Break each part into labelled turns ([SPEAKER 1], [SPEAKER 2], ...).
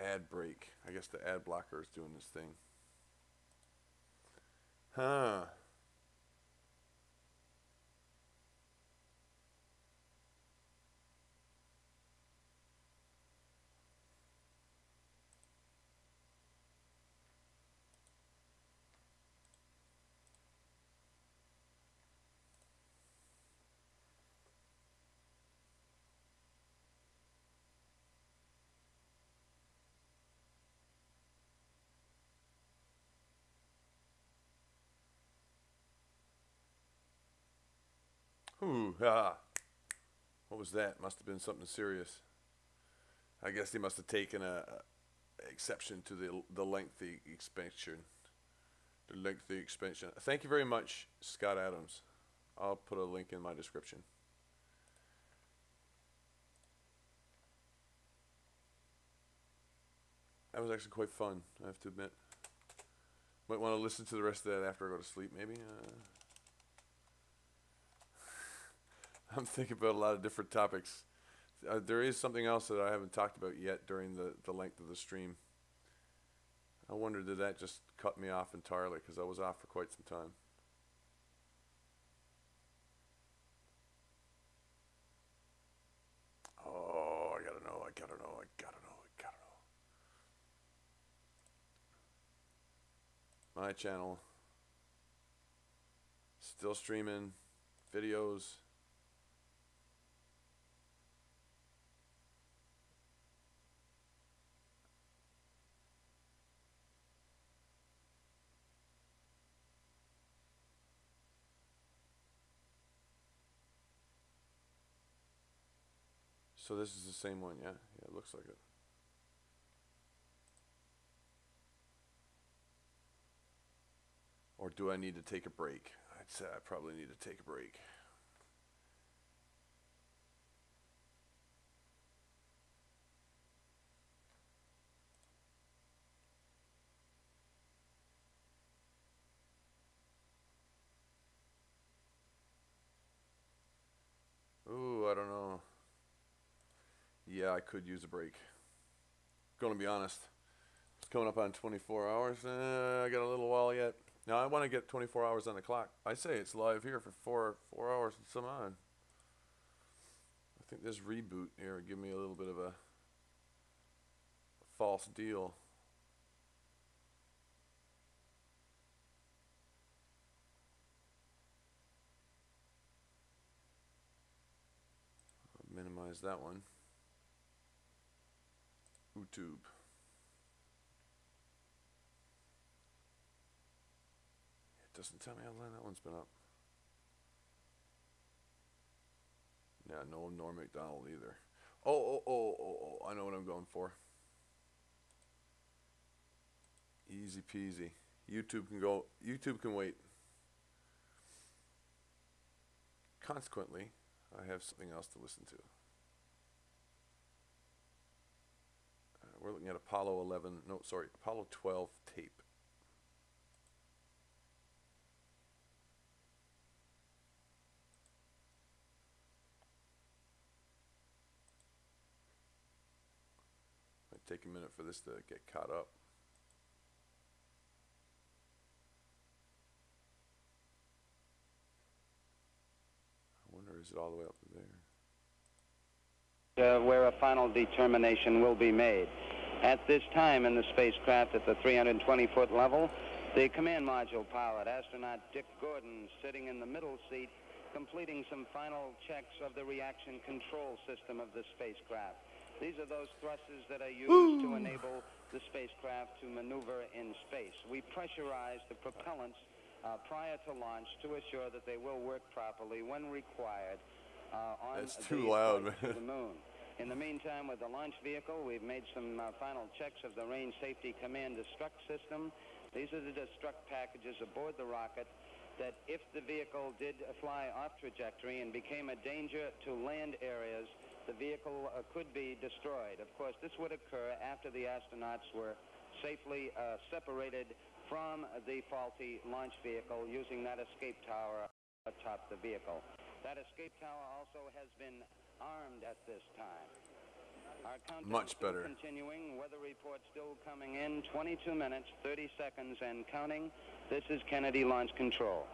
[SPEAKER 1] Ad break. I guess the ad blocker is doing this thing. Huh. Ooh, ah. What was that? Must have been something serious. I guess they must have taken a exception to the lengthy expansion. The lengthy expansion. Thank you very much, Scott Adams. I'll put a link in my description. That was actually quite fun, I have to admit. Might want to listen to the rest of that after I go to sleep, maybe. I'm thinking about a lot of different topics. There is something else that I haven't talked about yet during the length of the stream. I wonder, did that just cut me off entirely, because I was off for quite some time. Oh, I gotta know. My channel. Still streaming videos. So this is the same one, yeah? Yeah, it looks like it. Or do I need to take a break? I'd say I probably need to take a break. Ooh, I don't know. Yeah, I could use a break. Gonna be honest. It's coming up on 24 hours. I got a little while yet. Now I want to get 24 hours on the clock. I say it's live here for 4 hours and some odd. I think this reboot here would give me a little bit of a false deal. I'll minimize that one. YouTube. It doesn't tell me how long that one's been up. Yeah, no Norm MacDonald either. Oh, I know what I'm going for. Easy peasy. YouTube can wait. Consequently, I have something else to listen to. We're looking at Apollo 12 tape. Might take a minute for this to get caught up. I wonder, is it all the way up to there?
[SPEAKER 2] Where a final determination will be made. At this time in the spacecraft at the 320-foot level, the command module pilot, astronaut Dick Gordon, sitting in the middle seat, completing some final checks of the reaction control system of the spacecraft. These are those thrusters that are used to enable the spacecraft to maneuver in space. We pressurize the propellants prior to launch to assure that they will work properly when required on the moon. In the meantime, with the launch vehicle, we've made some final checks of the range safety command destruct system. These are the destruct packages aboard the rocket that if the vehicle did fly off trajectory and became a danger to land areas, the vehicle could be destroyed. Of course, this would occur after the astronauts were safely separated from the faulty launch vehicle using that escape tower atop the vehicle. That escape tower also has been armed at this time. Our countdown
[SPEAKER 1] Much
[SPEAKER 2] still
[SPEAKER 1] better.
[SPEAKER 2] continuing. Weather report still coming in. 22 minutes, 30 seconds, and counting. This is Kennedy Launch Control.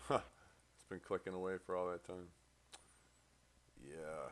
[SPEAKER 1] Huh. It's been clicking away for all that time. Yeah.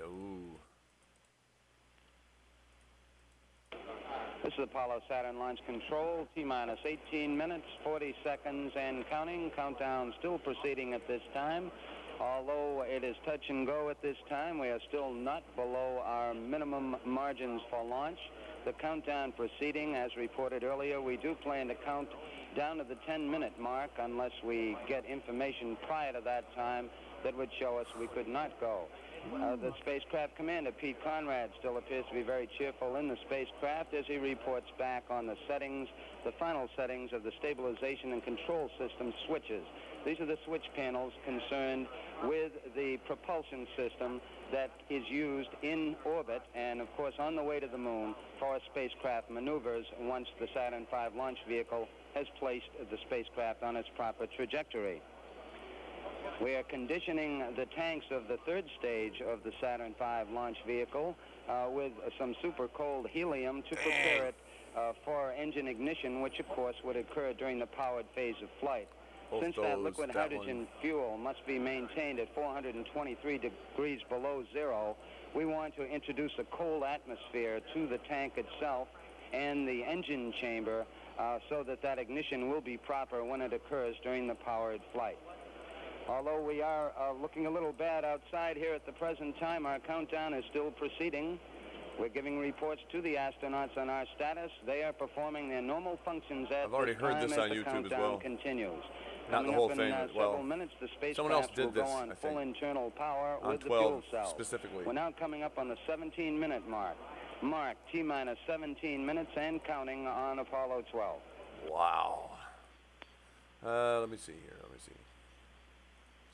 [SPEAKER 1] Ooh.
[SPEAKER 2] This is Apollo Saturn Launch Control. T-minus 18 minutes, 40 seconds, and counting. Countdown still proceeding at this time. Although it is touch and go at this time, we are still not below our minimum margins for launch. The countdown proceeding, as reported earlier, we do plan to count down to the 10-minute mark unless we get information prior to that time that would show us we could not go. The spacecraft commander, Pete Conrad, still appears to be very cheerful in the spacecraft as he reports back on the settings, the final settings of the stabilization and control system switches. These are the switch panels concerned with the propulsion system that is used in orbit and, of course, on the way to the moon for spacecraft maneuvers once the Saturn V launch vehicle has placed the spacecraft on its proper trajectory. We are conditioning the tanks of the third stage of the Saturn V launch vehicle with some super cold helium to prepare it for engine ignition, which of course would occur during the powered phase of flight. Since that liquid hydrogen fuel must be maintained at 423 degrees below zero, we want to introduce a cold atmosphere to the tank itself and the engine chamber so that that ignition will be proper when it occurs during the powered flight. Although we are looking a little bad outside here at the present time, our countdown is still proceeding. We're giving reports to the astronauts on our status. They are performing their normal functions at
[SPEAKER 1] I've already heard this on YouTube as well.
[SPEAKER 2] Continues.
[SPEAKER 1] Not the whole thing, but well,
[SPEAKER 2] several minutes, the
[SPEAKER 1] someone else
[SPEAKER 2] spacecraft will
[SPEAKER 1] did
[SPEAKER 2] go
[SPEAKER 1] this,
[SPEAKER 2] on
[SPEAKER 1] I
[SPEAKER 2] full
[SPEAKER 1] think.
[SPEAKER 2] internal power
[SPEAKER 1] On
[SPEAKER 2] with the
[SPEAKER 1] 12
[SPEAKER 2] fuel cells.
[SPEAKER 1] specifically.
[SPEAKER 2] We're now coming up on the 17-minute mark. Mark, T-minus 17 minutes and counting on Apollo 12.
[SPEAKER 1] Wow. Let me see here. Let me see.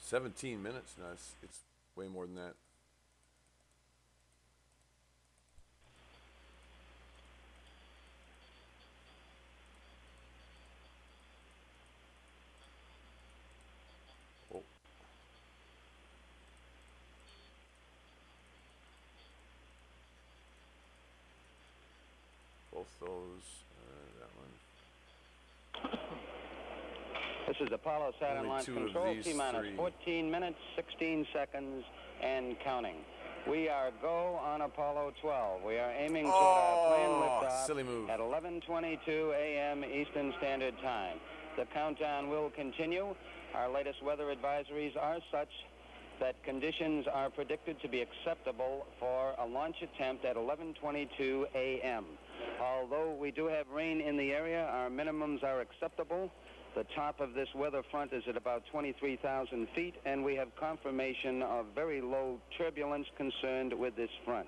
[SPEAKER 1] 17 minutes? No, it's way more than that. Oh. Both those, that one.
[SPEAKER 2] This is Apollo Saturn
[SPEAKER 1] Only
[SPEAKER 2] Launch
[SPEAKER 1] two of
[SPEAKER 2] Control,
[SPEAKER 1] these
[SPEAKER 2] T-minus
[SPEAKER 1] three.
[SPEAKER 2] 14 minutes, 16 seconds, and counting. We are go on Apollo 12. We are aiming toward our planned liftoff
[SPEAKER 1] silly move.
[SPEAKER 2] at 11:22 a.m. Eastern Standard Time. The countdown will continue. Our latest weather advisories are such that conditions are predicted to be acceptable for a launch attempt at 11:22 a.m. Although we do have rain in the area, our minimums are acceptable. The top of this weather front is at about 23,000 feet, and we have confirmation of very low turbulence concerned with this front.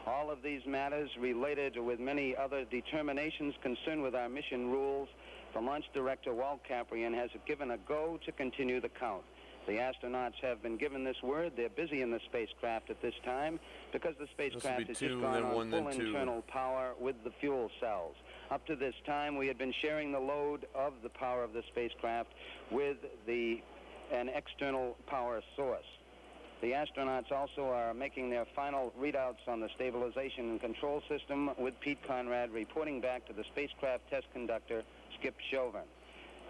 [SPEAKER 2] All of these matters related with many other determinations concerned with our mission rules. The launch director, Walt Caprian, has given a go to continue the count. The astronauts have been given this word. They're busy in the spacecraft at this time because the spacecraft has just gone on full internal power with the fuel cells. Up to this time, we had been sharing the load of the power of the spacecraft with an external power source. The astronauts also are making their final readouts on the stabilization and control system with Pete Conrad reporting back to the spacecraft test conductor, Skip Chauvin.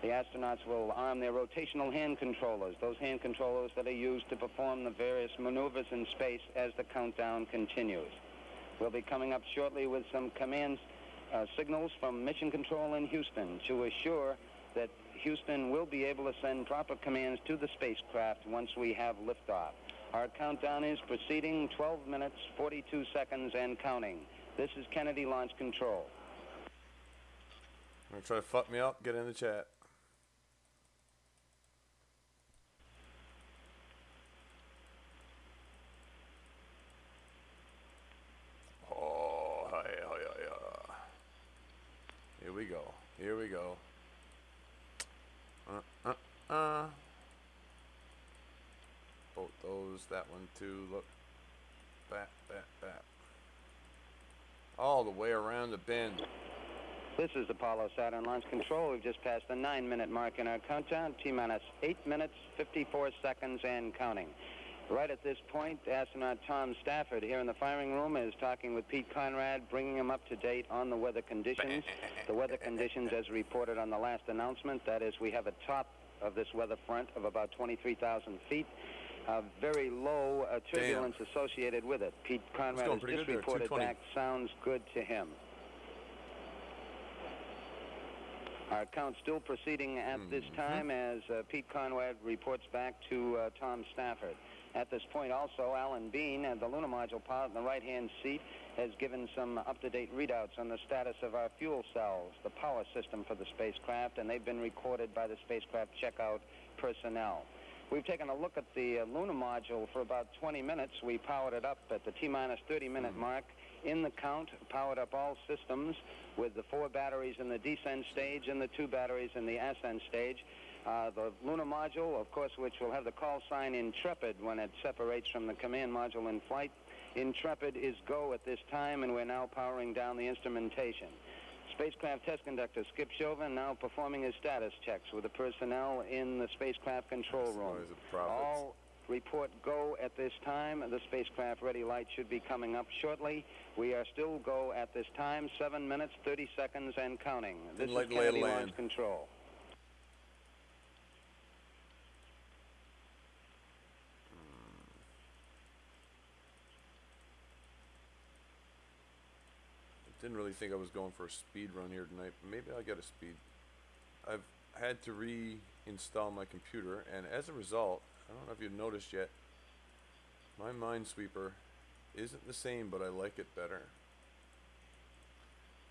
[SPEAKER 2] The astronauts will arm their rotational hand controllers, those hand controllers that are used to perform the various maneuvers in space as the countdown continues. We'll be coming up shortly with some command signals from Mission Control in Houston to assure that Houston will be able to send proper commands to the spacecraft once we have liftoff. Our countdown is proceeding, 12 minutes, 42 seconds, and counting. This is Kennedy Launch Control.
[SPEAKER 1] I'm going to try to fuck me up, get in the chat. Here we go. Both those, that one too. Look. Bat. All the way around the bend.
[SPEAKER 2] This is Apollo Saturn launch control. We've just passed the 9-minute mark in our countdown. T-minus 8 minutes, 54 seconds and counting. Right at this point, astronaut Tom Stafford here in the firing room is talking with Pete Conrad, bringing him up to date on the weather conditions. The weather conditions as reported on the last announcement, that is, we have a top of this weather front of about 23,000 feet. Very low turbulence associated with it. Pete Conrad has just reported back. Sounds good to him. Our count still proceeding at this time as Pete Conrad reports back to Tom Stafford. At this point also, Alan Bean, the lunar module pilot in the right-hand seat, has given some up-to-date readouts on the status of our fuel cells, the power system for the spacecraft, and they've been recorded by the spacecraft checkout personnel. We've taken a look at the lunar module for about 20 minutes. We powered it up at the T-minus 30-minute mark. In the count, powered up all systems with the 4 batteries in the descent stage and the 2 batteries in the ascent stage. The lunar module, of course, which will have the call sign Intrepid when it separates from the command module in flight. Intrepid is go at this time, and we're now powering down the instrumentation. Spacecraft test conductor Skip Chauvin now performing his status checks with the personnel in the spacecraft control room. All report go at this time. The spacecraft ready light should be coming up shortly. We are still go at this time, 7 minutes, 30 seconds and counting. This is Kennedy launch control.
[SPEAKER 1] Didn't really think I was going for a speed run here tonight. Maybe I'll get a speed. I've had to reinstall my computer, and as a result, I don't know if you've noticed yet, my Minesweeper isn't the same, but I like it better.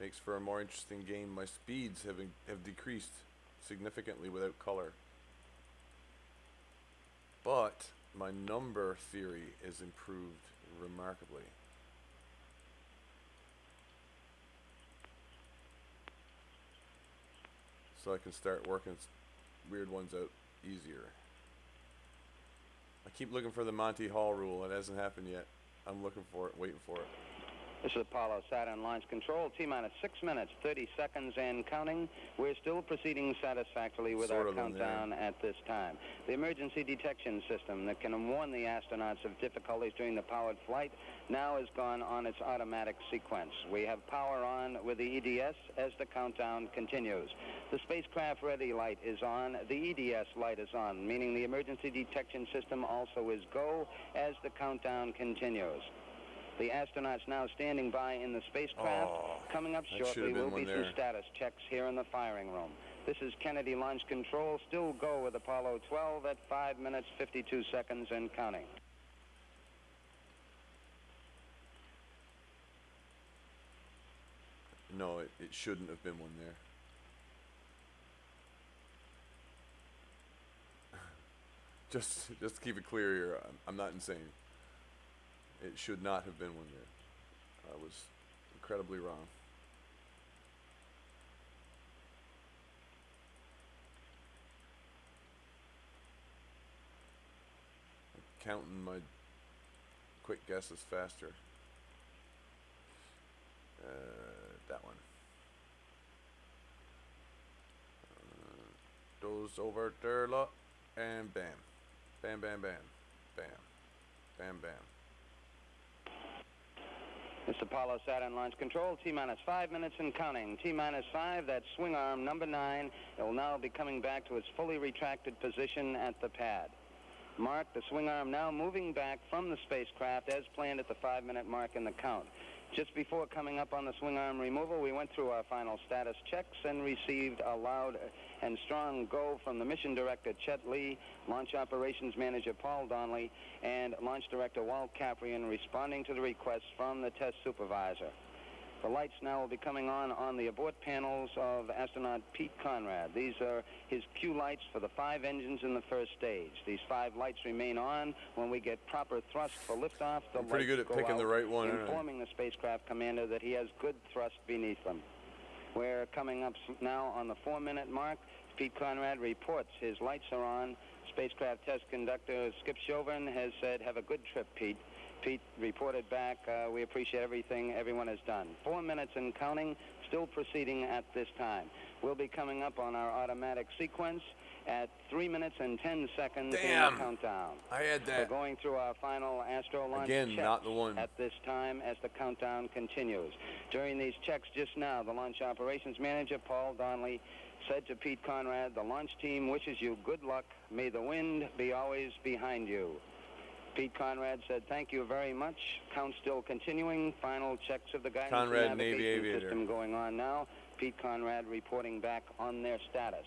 [SPEAKER 1] Makes for a more interesting game. My speeds have decreased significantly without color, but my number theory is improved remarkably. So I can start working weird ones out easier. I keep looking for the Monty Hall rule. It hasn't happened yet. I'm looking for it, waiting for it.
[SPEAKER 2] This is Apollo Saturn launch control. T-minus 6 minutes, 30 seconds and counting. We're still proceeding satisfactorily with our countdown at this time. The emergency detection system that can warn the astronauts of difficulties during the powered flight now has gone on its automatic sequence. We have power on with the EDS as the countdown continues. The spacecraft ready light is on. The EDS light is on, meaning the emergency detection system also is go as the countdown continues. The astronauts now standing by in the spacecraft. Coming up shortly will be some status checks here in the firing room. This is Kennedy launch control. Still go with Apollo 12 at 5 minutes, 52 seconds and counting.
[SPEAKER 1] No, it shouldn't have been one there. Just to keep it clear here, I'm not insane. It should not have been one there. I was incredibly wrong. I'm counting my quick guesses faster. That one. Goes over there, look, and bam. Bam, bam, bam. Bam. Bam, bam.
[SPEAKER 2] It's Apollo Saturn launch control. T-minus 5 minutes and counting. T-minus 5, that swing arm number 9. It will now be coming back to its fully retracted position at the pad. Mark, the swing arm now moving back from the spacecraft as planned at the 5-minute mark in the count. Just before coming up on the swing arm removal, we went through our final status checks and received a loud and strong go from the mission director, Chet Lee, launch operations manager, Paul Donnelly, and launch director, Walt Caprian, responding to the requests from the test supervisor. The lights now will be coming on the abort panels of astronaut Pete Conrad. These are his cue lights for the 5 engines in the first stage. These 5 lights remain on. When we get proper thrust for liftoff, the
[SPEAKER 1] pretty
[SPEAKER 2] lights
[SPEAKER 1] good at
[SPEAKER 2] go
[SPEAKER 1] picking
[SPEAKER 2] out,
[SPEAKER 1] the right one,
[SPEAKER 2] informing the spacecraft commander that he has good thrust beneath them. We're coming up now on the 4-minute mark. Pete Conrad reports his lights are on. Spacecraft test conductor Skip Chauvin has said, have a good trip, Pete. Pete reported back, we appreciate everything everyone has done. 4 minutes and counting, still proceeding at this time. We'll be coming up on our automatic sequence at 3 minutes and 10 seconds in the countdown.
[SPEAKER 1] I had that.
[SPEAKER 2] We're going through our final Astro launch
[SPEAKER 1] Again,
[SPEAKER 2] checks
[SPEAKER 1] not the one.
[SPEAKER 2] at this time as the countdown continues. During these checks just now, the launch operations manager, Paul Donnelly, said to Pete Conrad, the launch team wishes you good luck. May the wind be always behind you. Pete Conrad said, thank you very much. Count still continuing. Final checks of the guidance
[SPEAKER 1] Conrad,
[SPEAKER 2] and
[SPEAKER 1] Navy
[SPEAKER 2] navigation
[SPEAKER 1] Aviator.
[SPEAKER 2] system going on now. Pete Conrad reporting back on their status.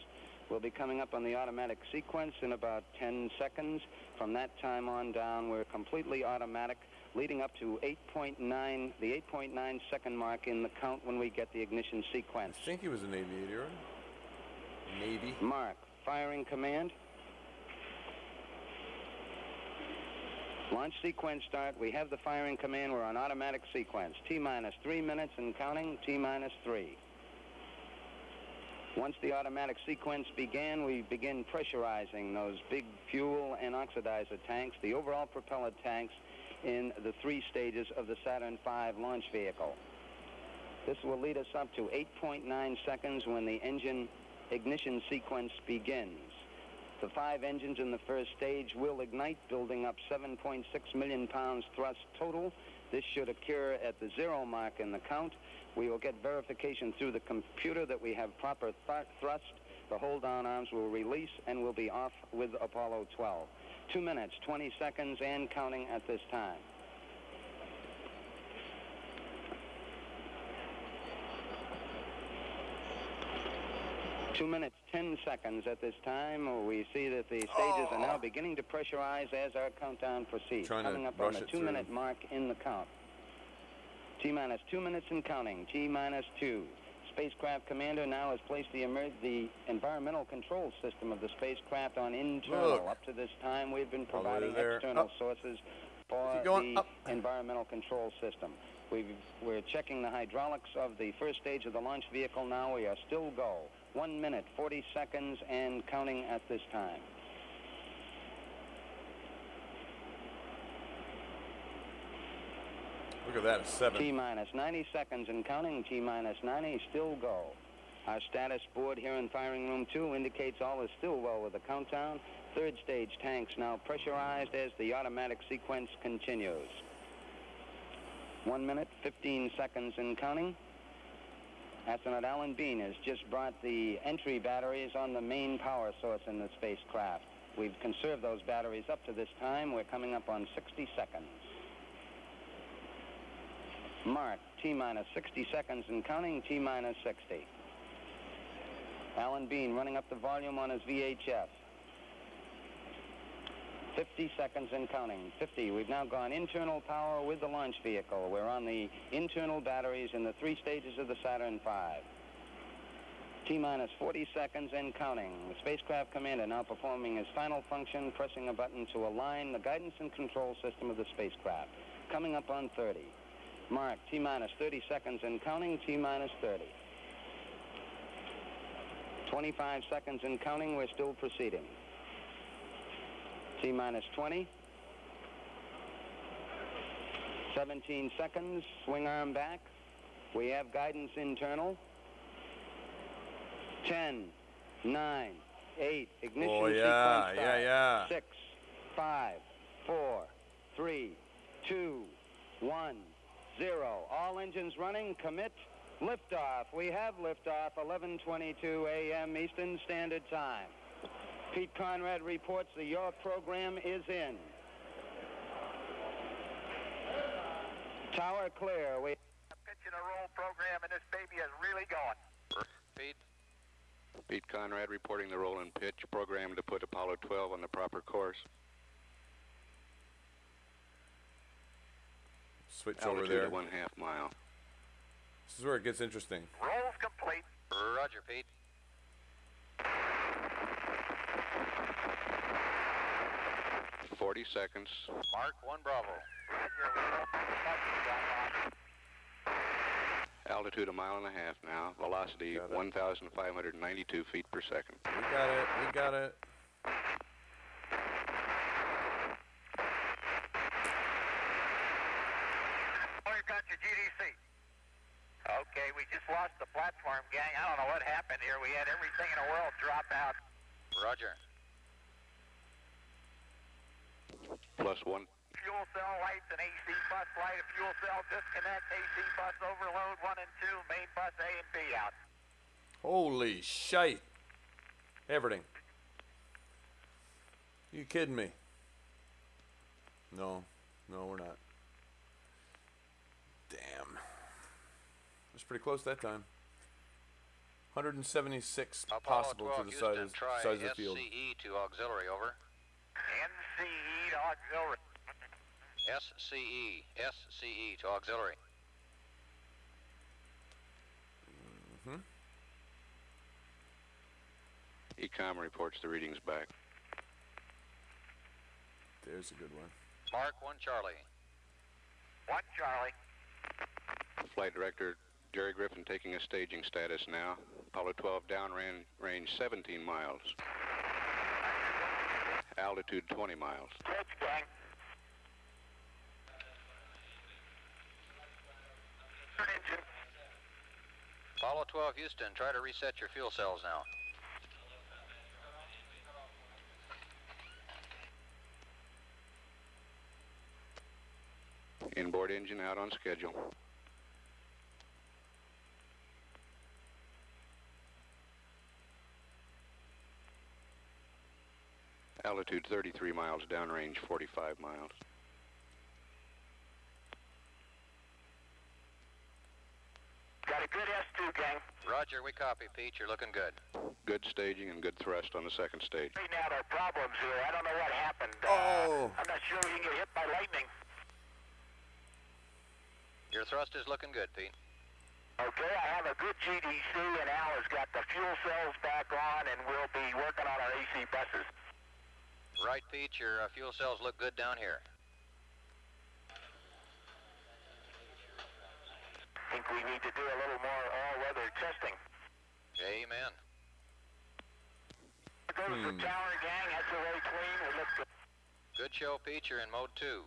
[SPEAKER 2] We'll be coming up on the automatic sequence in about 10 seconds. From that time on down, we're completely automatic, leading up to 8.9, the 8.9 second mark in the count when we get the ignition sequence.
[SPEAKER 1] I think he was an aviator. Navy.
[SPEAKER 2] Mark, firing command. Launch sequence start. We have the firing command. We're on automatic sequence. T-minus 3 minutes and counting. T-minus 3. Once the automatic sequence began, we begin pressurizing those big fuel and oxidizer tanks, the overall propeller tanks in the 3 stages of the Saturn V launch vehicle. This will lead us up to 8.9 seconds when the engine ignition sequence begins. The 5 engines in the first stage will ignite, building up 7.6 million pounds thrust total. This should occur at the 0 mark in the count. We will get verification through the computer that we have proper thrust. The hold-down arms will release and will be off with Apollo 12. 2 minutes, 20 seconds, and counting at this time. Two minutes, 10 seconds at this time. We see that the stages are now beginning to pressurize as our countdown proceeds. Coming up on the 2-minute mark in the count. T-minus 2 minutes and counting. T-minus 2. Spacecraft commander now has placed the environmental control system of the spacecraft on internal. Up to this time, we've been providing external sources for the environmental control system. We're checking the hydraulics of the first stage of the launch vehicle now. We are still go. 1 minute, 40 seconds, and counting at this time.
[SPEAKER 1] Look at that, a 7.
[SPEAKER 2] T-minus 90 seconds and counting. T-minus 90, still go. Our status board here in firing room 2 indicates all is still well with the countdown. Third stage tanks now pressurized as the automatic sequence continues. 1 minute, 15 seconds and counting. Astronaut Alan Bean has just brought the entry batteries on the main power source in the spacecraft. We've conserved those batteries up to this time. We're coming up on 60 seconds. Mark, T-minus 60 seconds and counting. T-minus 60. Alan Bean running up the volume on his VHF. 50 seconds and counting. 50. We've now gone internal power with the launch vehicle. We're on the internal batteries in the 3 stages of the Saturn V. T-minus 40 seconds and counting. The spacecraft commander now performing his final function, pressing a button to align the guidance and control system of the spacecraft. Coming up on 30. Mark, T-minus 30 seconds and counting. T-minus 30. 25 seconds and counting. We're still proceeding. T-minus 20. 17 seconds. Swing arm back. We have guidance internal. 10, 9, 8. Ignition sequence start. 6, 5, 4, 3, 2, 1, 0. All engines running. Commit. Liftoff. We have liftoff. 11:22 a.m. Eastern Standard Time. Pete Conrad reports that your program is in. Tower clear. We
[SPEAKER 3] pitch and a roll program, and this baby is really going.
[SPEAKER 4] Pete Conrad reporting the roll and pitch program to put Apollo 12 on the proper course.
[SPEAKER 1] Switch
[SPEAKER 4] Altitude
[SPEAKER 1] over there.
[SPEAKER 4] at 1/2 mile.
[SPEAKER 1] This is where it gets interesting.
[SPEAKER 3] Roll's complete.
[SPEAKER 5] Roger, Pete.
[SPEAKER 4] 40 seconds.
[SPEAKER 5] Mark 1 Bravo.
[SPEAKER 3] Roger.
[SPEAKER 4] Altitude 1.5 miles now. Velocity 1,592 feet per second.
[SPEAKER 1] We got it. We got it.
[SPEAKER 3] Oh, you got your GDC. Okay, we just lost the platform, gang. I don't know what happened here. We had everything in the world drop out.
[SPEAKER 5] Roger.
[SPEAKER 4] +1.
[SPEAKER 3] Fuel cell lights and AC bus light. A fuel cell disconnect. AC bus overload 1 and 2. Main bus A and B out.
[SPEAKER 1] Holy shite. Everything. You kidding me? No. No, we're not. Damn. It was pretty close that time. 176
[SPEAKER 5] Apollo
[SPEAKER 1] possible
[SPEAKER 5] 12
[SPEAKER 1] to the
[SPEAKER 5] Houston,
[SPEAKER 1] size of the field.
[SPEAKER 5] SCE to auxiliary, over.
[SPEAKER 3] NCE to auxiliary.
[SPEAKER 5] SCE to auxiliary.
[SPEAKER 4] Ecom reports the readings back.
[SPEAKER 1] There's a good one.
[SPEAKER 5] Mark 1 Charlie.
[SPEAKER 3] 1 Charlie.
[SPEAKER 4] Flight Director Jerry Griffin taking a staging status now. Apollo 12 downrange 17 miles. Altitude 20 miles.
[SPEAKER 3] Good, gang. Engine.
[SPEAKER 5] Apollo 12 Houston, try to reset your fuel cells now.
[SPEAKER 4] Inboard engine out on schedule. Altitude 33 miles, downrange 45 miles.
[SPEAKER 3] Got a good S2, gang.
[SPEAKER 5] Roger, we copy, Pete. You're looking good.
[SPEAKER 4] Good staging and good thrust on the second stage.
[SPEAKER 3] Straighten out our problems here. I don't know what happened.
[SPEAKER 1] Oh.
[SPEAKER 3] I'm not sure we can get hit by lightning.
[SPEAKER 5] Your thrust is looking good, Pete.
[SPEAKER 3] Okay, I have a good GDC, and Al has got the fuel cells back on, and we'll be working on our AC buses.
[SPEAKER 5] Right, Pete. Your fuel cells look good down here.
[SPEAKER 3] Think we need to do a little more all-weather testing.
[SPEAKER 5] Amen.
[SPEAKER 3] Goes the tower, gang. That's away clean. We look good.
[SPEAKER 5] Good show, Pete. You're in mode 2.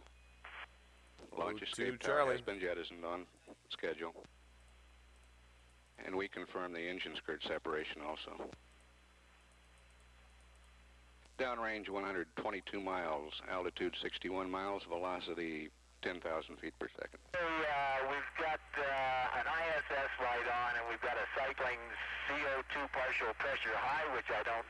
[SPEAKER 4] Launch
[SPEAKER 1] Mode
[SPEAKER 4] escape
[SPEAKER 1] 2,
[SPEAKER 4] tower
[SPEAKER 1] Charlie.
[SPEAKER 4] has been jettisoned on schedule. And we confirm the engine skirt separation also. Downrange 122 miles, altitude 61 miles, velocity 10,000 feet per second.
[SPEAKER 3] We've got an ISS light on, and we've got a cycling CO2 partial pressure high, which I don't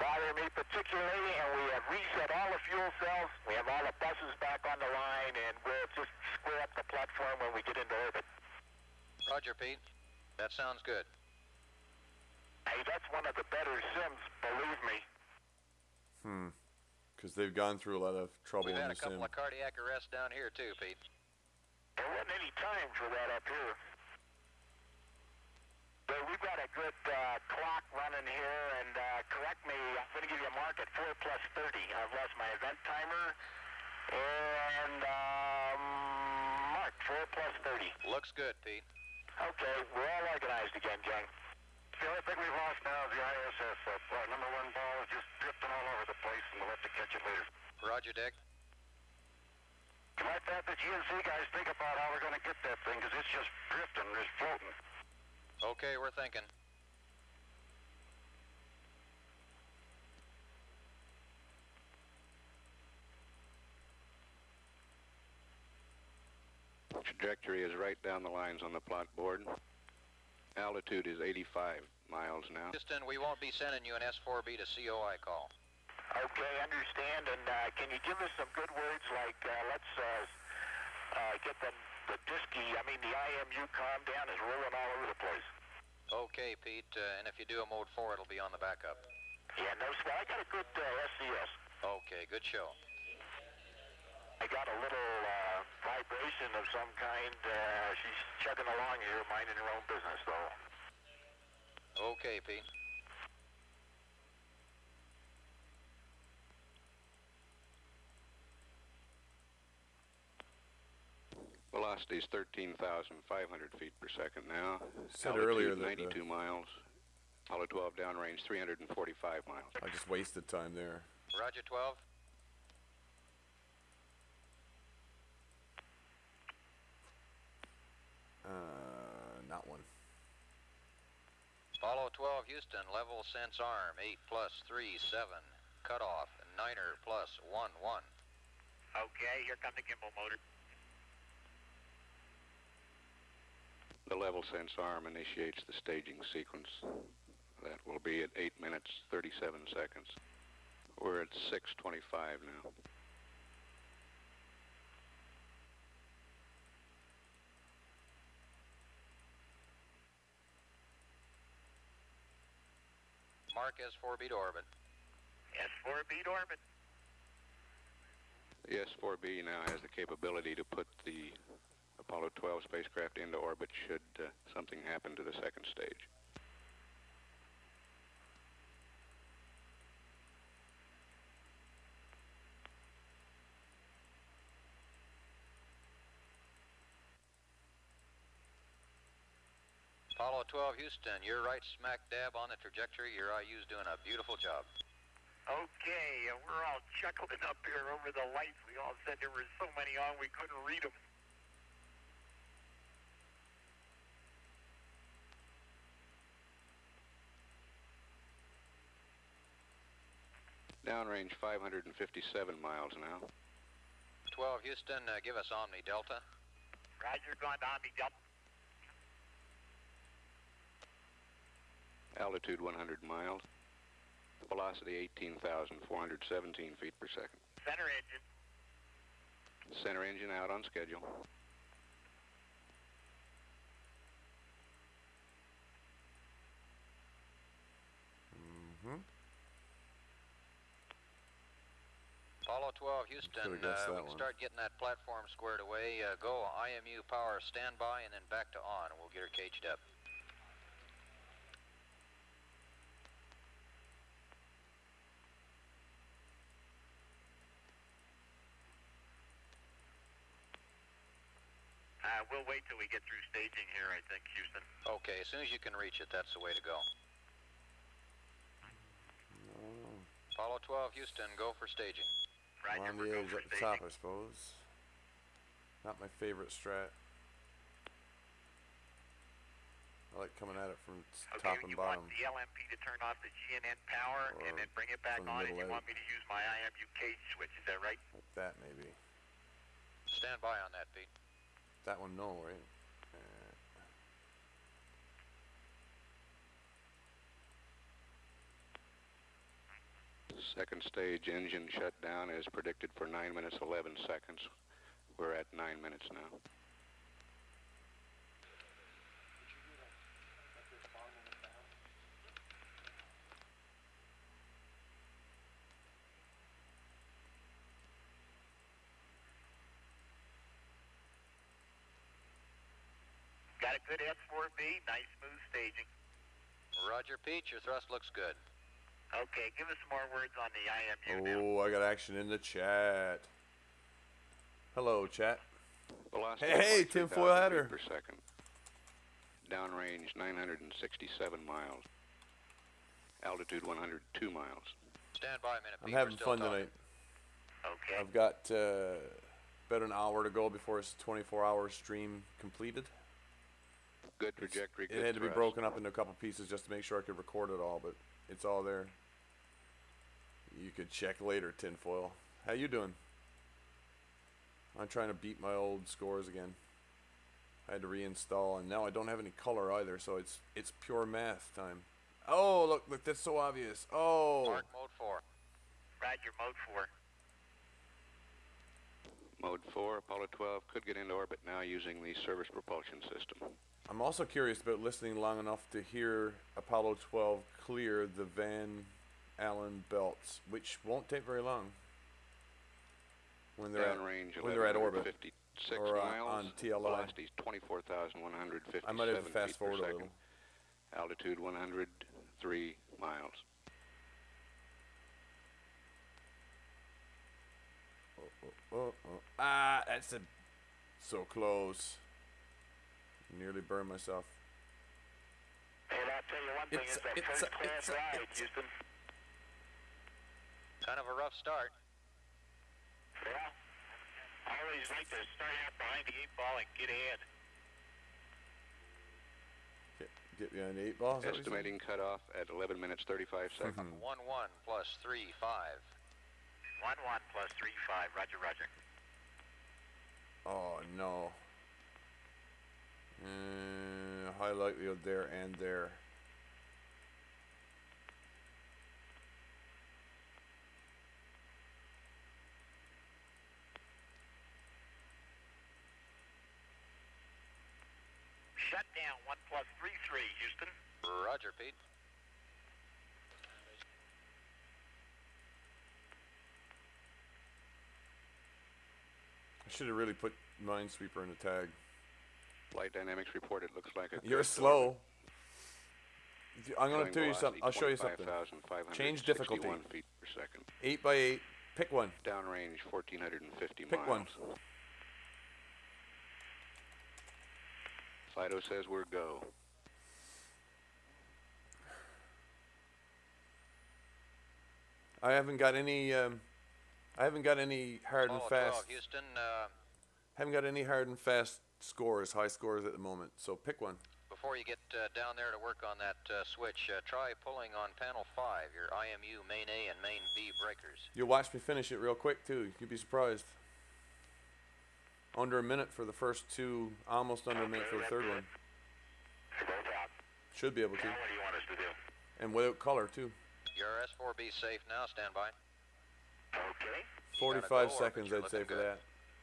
[SPEAKER 3] bother me particularly, and we have reset all the fuel cells. We have all the buses back on the line, and we'll just square up the platform when we get into orbit.
[SPEAKER 5] Roger, Pete. That sounds good.
[SPEAKER 3] Hey, that's one of the better sims, believe me.
[SPEAKER 1] Because they've gone through a lot of trouble
[SPEAKER 5] We've
[SPEAKER 1] in
[SPEAKER 5] had
[SPEAKER 1] the
[SPEAKER 5] a couple
[SPEAKER 1] sim.
[SPEAKER 5] of cardiac arrests down here, too, Pete.
[SPEAKER 3] There wasn't any time for that up here. But we've got a good clock running here, and correct me, I'm going to give you a mark at 4 plus 30. I've lost my event timer, and mark 4 plus 30.
[SPEAKER 5] Looks good, Pete.
[SPEAKER 3] Okay, we're all organized again, gang. The only thing we've lost now is the ISS. Number 1 ball is just drifting all over the place, and we'll have to catch it later.
[SPEAKER 5] Roger, Dick.
[SPEAKER 3] You might have the GNC guys think about how we're going to get that thing, because it's just drifting, it's floating.
[SPEAKER 5] Okay, we're thinking.
[SPEAKER 4] Trajectory is right down the lines on the plot board. Altitude is 85 miles now.
[SPEAKER 5] Houston, we won't be sending you an S4B to COI call.
[SPEAKER 3] Okay, understand. And can you give us some good words like, let's get the the IMU calm down is rolling all over the place.
[SPEAKER 5] Okay, Pete, and if you do a mode 4, it'll be on the backup.
[SPEAKER 3] Yeah, no sweat. I got a good SCS.
[SPEAKER 5] Okay, good show.
[SPEAKER 3] I got a little vibration of some kind. She's chugging along here, minding her own business, though.
[SPEAKER 5] Okay, Pete.
[SPEAKER 4] Velocity is 13,500 feet per second now.
[SPEAKER 1] Said
[SPEAKER 4] Altitude
[SPEAKER 1] earlier that
[SPEAKER 4] 92 miles. Apollo 12 downrange 345 miles.
[SPEAKER 1] I just wasted time there.
[SPEAKER 5] Roger, 12.
[SPEAKER 1] Not one.
[SPEAKER 5] Apollo 12 Houston, level sense arm, 8 plus 3, 7. Cutoff, 9er plus 1, 1.
[SPEAKER 3] Okay, here come the gimbal motor.
[SPEAKER 4] The level sense arm initiates the staging sequence. That will be at 8 minutes 37 seconds. We're at 6:25 now.
[SPEAKER 5] Mark S4B to orbit.
[SPEAKER 3] S4B to orbit.
[SPEAKER 4] The S4B now has the capability to put the Apollo 12 spacecraft into orbit should something happen to the second stage.
[SPEAKER 5] Apollo 12 Houston, you're right smack dab on the trajectory. Your IU's doing a beautiful job.
[SPEAKER 3] Okay, we're all chuckling up here over the lights. We all said there were so many on we couldn't read them.
[SPEAKER 4] Downrange 557 miles now.
[SPEAKER 5] 12 Houston, give us Omni Delta.
[SPEAKER 3] Roger, going to Omni Delta.
[SPEAKER 4] Altitude 100 miles. Velocity 18,417 feet per second.
[SPEAKER 3] Center engine.
[SPEAKER 4] Center engine out on schedule.
[SPEAKER 5] Apollo 12 Houston, we can start getting that platform squared away. Go IMU power standby and then back to on, and we'll get her caged up.
[SPEAKER 3] We'll wait till we get through staging here, I think, Houston.
[SPEAKER 5] Okay, as soon as you can reach it, that's the way to go. Apollo 12 Houston, go for staging.
[SPEAKER 3] Roger,
[SPEAKER 1] on the edge at the top, I suppose. Not my favorite strat. I like coming at it from top and bottom.
[SPEAKER 3] You want the LMP to turn off the GNN power and then bring it back on, and you want me to use my IMU cage switch, is that right?
[SPEAKER 1] Like that, maybe.
[SPEAKER 5] Stand by on that, Pete.
[SPEAKER 1] That one, no, right?
[SPEAKER 4] Second stage engine shut down as predicted for 9 minutes 11 seconds. We're at 9 minutes now.
[SPEAKER 3] Got a good S4B, nice smooth staging.
[SPEAKER 5] Roger, Pete, your thrust looks good.
[SPEAKER 3] Okay, give us some more words on the IMU now.
[SPEAKER 1] I got action in the chat. Hello, chat.
[SPEAKER 4] Velocity
[SPEAKER 1] hey, tinfoil hatter.
[SPEAKER 4] Per second. Downrange 967 miles. Altitude 102 miles.
[SPEAKER 5] Stand by a minute, Pete.
[SPEAKER 1] I'm having fun tonight.
[SPEAKER 3] Okay.
[SPEAKER 1] I've got about an hour to go before it's 24-hour stream completed.
[SPEAKER 4] Good trajectory.
[SPEAKER 1] It had to be broken up into a couple pieces just to make sure I could record it all, but it's all there. You could check later, tinfoil. How you doing? I'm trying to beat my old scores again. I had to reinstall, and now I don't have any color either, so it's pure math time. Oh, look, that's so obvious. Oh.
[SPEAKER 5] Mark mode 4.
[SPEAKER 3] Roger, mode 4.
[SPEAKER 4] Mode 4, Apollo 12 could get into orbit now using the service propulsion system.
[SPEAKER 1] I'm also curious about listening long enough to hear Apollo 12 clear the Van Allen belts, which won't take very long when they're at orbit
[SPEAKER 4] 56
[SPEAKER 1] or
[SPEAKER 4] miles.
[SPEAKER 1] on TLI.
[SPEAKER 4] Velocity 24,157
[SPEAKER 1] I might have to fast
[SPEAKER 4] feet per
[SPEAKER 1] forward a
[SPEAKER 4] second.
[SPEAKER 1] little.
[SPEAKER 4] Altitude 103 miles.
[SPEAKER 1] Ah, that's a So close. Nearly burned myself.
[SPEAKER 3] Hey, I'll tell you one thing, it's a first-class ride, Houston.
[SPEAKER 5] Kind of a rough start.
[SPEAKER 3] Yeah. I always like to start out behind the 8-ball and get ahead.
[SPEAKER 1] Get behind the 8-ball?
[SPEAKER 4] Estimating cutoff at 11 minutes 35 seconds.
[SPEAKER 5] 1-1 plus 3-5.
[SPEAKER 3] 1-1 plus 3-5. Roger, roger.
[SPEAKER 1] Oh no. High likelihood there and there.
[SPEAKER 3] Shut down 1 plus 3-3, Houston.
[SPEAKER 5] Roger, Pete.
[SPEAKER 1] I should have really put Minesweeper in the tag.
[SPEAKER 4] Flight dynamics report it looks like a...
[SPEAKER 1] You're slow. I'm going to do you something. I'll show you something. Change difficulty.
[SPEAKER 4] Feet per second.
[SPEAKER 1] 8x8. Pick one.
[SPEAKER 4] Downrange 1,450
[SPEAKER 1] Pick
[SPEAKER 4] miles.
[SPEAKER 1] one.
[SPEAKER 4] Fido says we're go.
[SPEAKER 1] I haven't got any hard and fast.
[SPEAKER 5] 12, Houston.
[SPEAKER 1] Haven't got any hard and fast scores, high scores at the moment. So pick one.
[SPEAKER 5] Before you get down there to work on that switch, try pulling on panel 5, your IMU main A and main B breakers.
[SPEAKER 1] You'll watch me finish it real quick too. You'd be surprised. Under a minute for the first two, almost under a minute for the third one. Should be able to.
[SPEAKER 3] Now what do you want us to do?
[SPEAKER 1] And without color too.
[SPEAKER 5] Your S4B safe now, stand by.
[SPEAKER 3] Okay.
[SPEAKER 1] 45
[SPEAKER 5] go,
[SPEAKER 1] seconds
[SPEAKER 5] or
[SPEAKER 1] I'd say
[SPEAKER 5] looking
[SPEAKER 1] for
[SPEAKER 5] good?
[SPEAKER 1] that.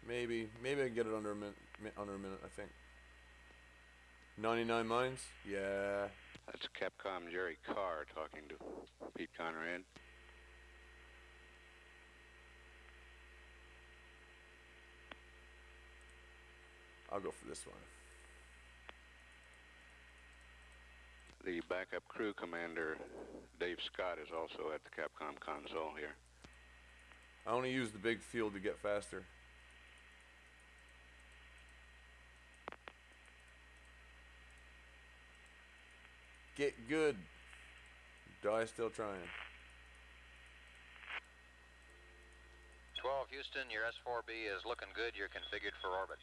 [SPEAKER 1] Maybe I can get it under a minute, I think. 99 mines? Yeah.
[SPEAKER 4] That's Capcom Jerry Carr talking to Pete Conrad.
[SPEAKER 1] I'll go for this one.
[SPEAKER 4] The backup crew commander, Dave Scott, is also at the Capcom console here.
[SPEAKER 1] I only use the big field to get faster. Get good. Die still trying.
[SPEAKER 5] 12, Houston, your S4B is looking good. You're configured for orbit.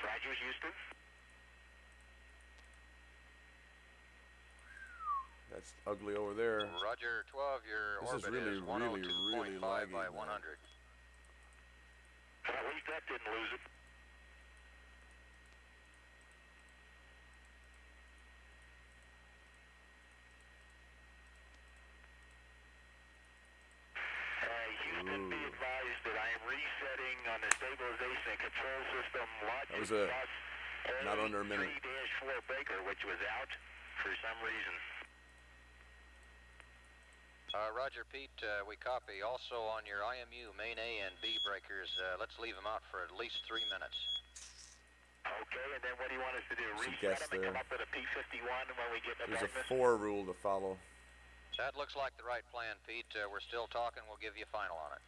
[SPEAKER 3] Roger, Houston.
[SPEAKER 1] That's ugly over there.
[SPEAKER 5] Roger, 12, your
[SPEAKER 1] This is
[SPEAKER 5] orbit
[SPEAKER 1] really,
[SPEAKER 5] is
[SPEAKER 1] really
[SPEAKER 5] 102.5
[SPEAKER 1] laggy,
[SPEAKER 5] by
[SPEAKER 1] man.
[SPEAKER 5] 100.
[SPEAKER 3] Well, at least that didn't lose it. Houston, be advised that I am resetting on the stabilization and control system logic
[SPEAKER 1] That was not under a minute.
[SPEAKER 3] 3-4 breaker, which was out for some reason.
[SPEAKER 5] Roger, Pete, we copy. Also on your IMU main A and B breakers, let's leave them out for at least 3 minutes.
[SPEAKER 3] Okay, and then what do you want us to do?
[SPEAKER 1] Some
[SPEAKER 3] Reset
[SPEAKER 1] guess
[SPEAKER 3] them and come
[SPEAKER 1] there.
[SPEAKER 3] up with a P51 when we get in the
[SPEAKER 1] There's a
[SPEAKER 3] darkness?
[SPEAKER 1] 4 rule to follow.
[SPEAKER 5] That looks like the right plan, Pete. We're still talking. We'll give you a final on it.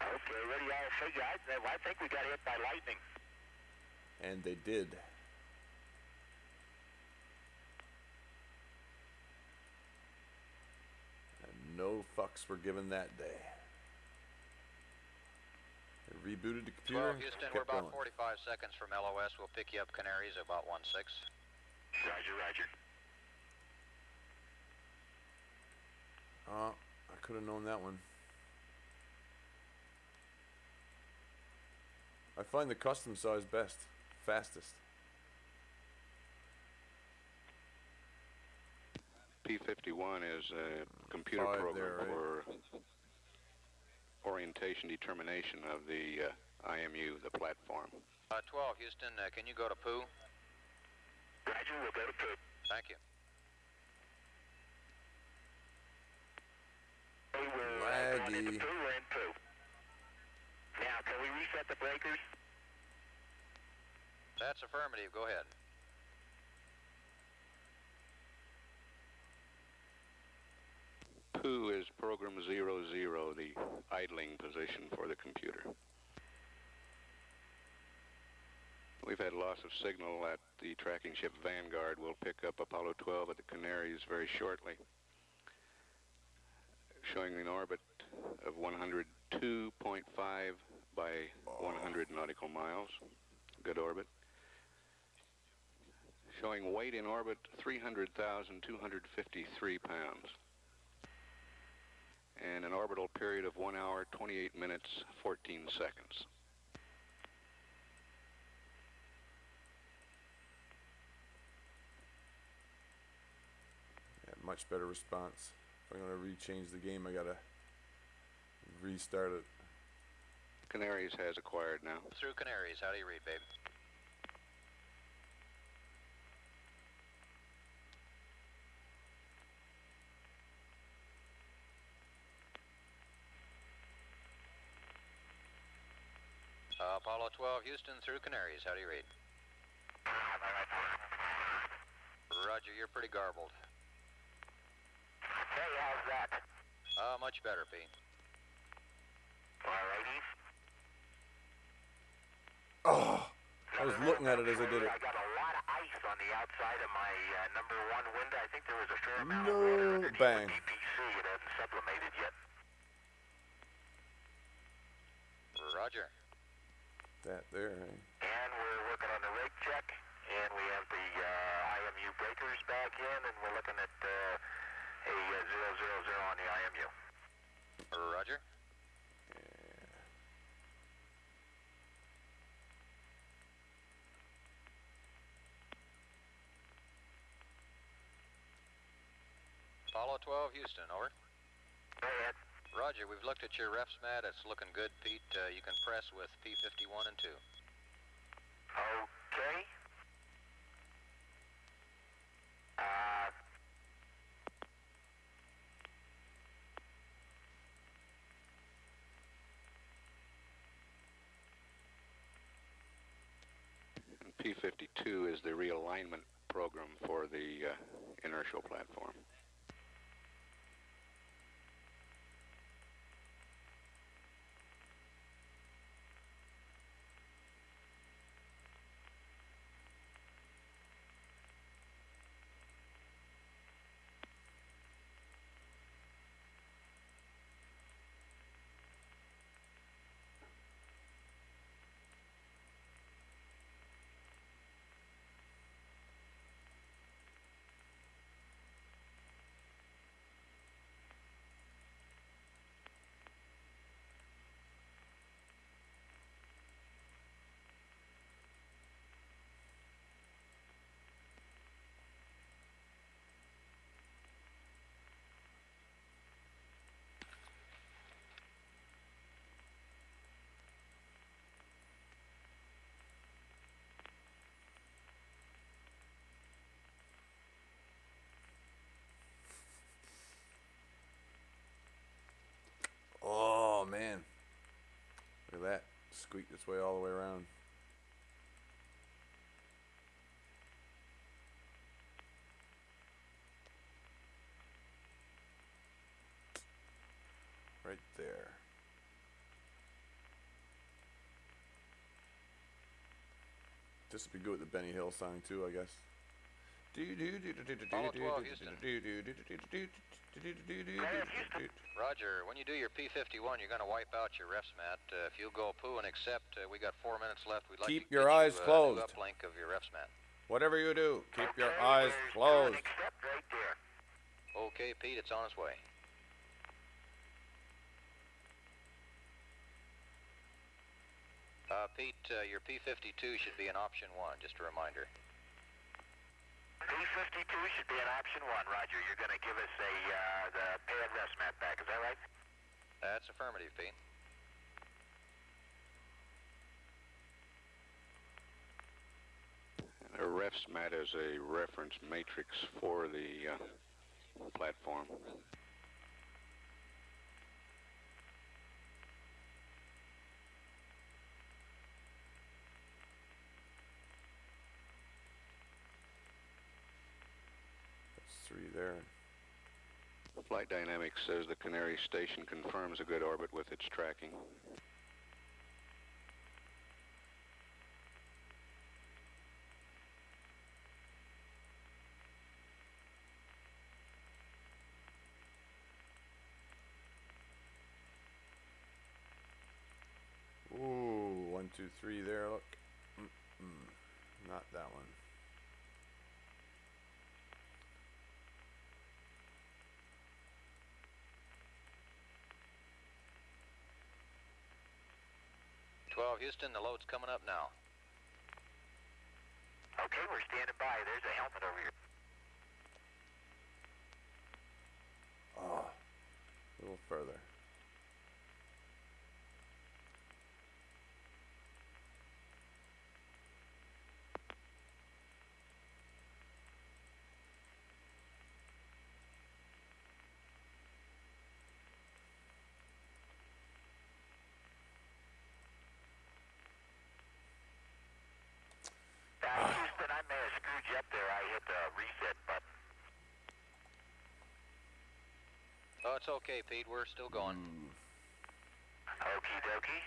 [SPEAKER 3] Okay, ready, I'll figure. I think we got hit by lightning.
[SPEAKER 1] And they did. And no fucks were given that day. They rebooted the computer.
[SPEAKER 5] 12, Houston,
[SPEAKER 1] kept
[SPEAKER 5] we're about
[SPEAKER 1] going.
[SPEAKER 5] 45 seconds from LOS. We'll pick you up Canaries about 1-6.
[SPEAKER 3] Roger, roger.
[SPEAKER 1] I could have known that one. I find the custom size best, fastest.
[SPEAKER 4] P51 is a computer
[SPEAKER 1] 5
[SPEAKER 4] program
[SPEAKER 1] there, right?
[SPEAKER 4] for orientation determination of the IMU, the platform.
[SPEAKER 5] 12, Houston, can you go to Pooh?
[SPEAKER 3] Roger, we'll go to Pooh.
[SPEAKER 5] Thank you.
[SPEAKER 3] We're going
[SPEAKER 1] Laggy.
[SPEAKER 3] into Pooh, we're in Pooh. Now, can we reset the breakers?
[SPEAKER 5] That's affirmative. Go ahead.
[SPEAKER 4] Pooh is program 00, the idling position for the computer. We've had loss of signal at the tracking ship Vanguard. We'll pick up Apollo 12 at the Canaries very shortly. Showing an orbit of 102.5 by 100 nautical miles. Good orbit. Showing weight in orbit 300,253 pounds. And an orbital period of 1 hour, 28 minutes, 14 seconds.
[SPEAKER 1] Yeah, much better response. If I'm going to rechange the game, I got to restart it.
[SPEAKER 4] Canaries has acquired now.
[SPEAKER 5] Through Canaries, how do you read, babe? Apollo 12, Houston, through Canaries, how do you read? Roger, you're pretty garbled.
[SPEAKER 3] Hey, how's that?
[SPEAKER 5] Much better, Pete.
[SPEAKER 3] Alrighty.
[SPEAKER 1] Oh, I was looking at it as I did it.
[SPEAKER 3] I got a lot of ice on the outside of my number 1 window. I think there was a fair amount
[SPEAKER 1] No,
[SPEAKER 3] of water underneath
[SPEAKER 1] bang.
[SPEAKER 3] the DPC. It hasn't sublimated yet.
[SPEAKER 5] Roger.
[SPEAKER 1] That there, eh?
[SPEAKER 3] And we're working on the rake check, and we have the IMU breakers back in, and we're looking at a 000 on the IMU.
[SPEAKER 5] Roger. Apollo 12, Houston, over.
[SPEAKER 3] Go ahead.
[SPEAKER 5] Roger, we've looked at your refs mat. It's looking good, Pete. You can press with P51 and 2.
[SPEAKER 3] Okay.
[SPEAKER 4] P52 is the realignment program for the inertial platform.
[SPEAKER 1] Oh, man. Look at that. Squeaked its way all the way around. Right there. This would be good with the Benny Hill song too, I guess.
[SPEAKER 5] Roger, when you do your P51, you're going to wipe out your refs mat. If you'll go poo and accept, we got 4 minutes left. We'd like
[SPEAKER 1] keep
[SPEAKER 5] to
[SPEAKER 1] your eyes closed.
[SPEAKER 5] A uplink of your refs mat.
[SPEAKER 1] Whatever you do, keep your
[SPEAKER 3] Okay,
[SPEAKER 1] eyes
[SPEAKER 3] there's
[SPEAKER 1] closed.
[SPEAKER 3] Accept right there.
[SPEAKER 5] Okay, Pete, it's on its way. Pete, your P52 should be an option 1, just a reminder.
[SPEAKER 3] P52 should be an option 1, Roger. You're going to give us the pad rest mat back, is that right?
[SPEAKER 5] That's affirmative, Pete.
[SPEAKER 4] A refs mat is a reference matrix for the platform.
[SPEAKER 1] That's 3 there.
[SPEAKER 4] Flight Dynamics says the Canary station confirms a good orbit with its tracking.
[SPEAKER 1] 2, 3 there, look. Not that one.
[SPEAKER 5] Houston, the load's coming up now.
[SPEAKER 3] Okay, we're standing by. There's a helmet over here.
[SPEAKER 1] Oh, a little further.
[SPEAKER 3] Houston, I may have screwed you up there. I hit the reset button.
[SPEAKER 5] Oh, it's okay, Pete. We're still going.
[SPEAKER 3] Okie dokie.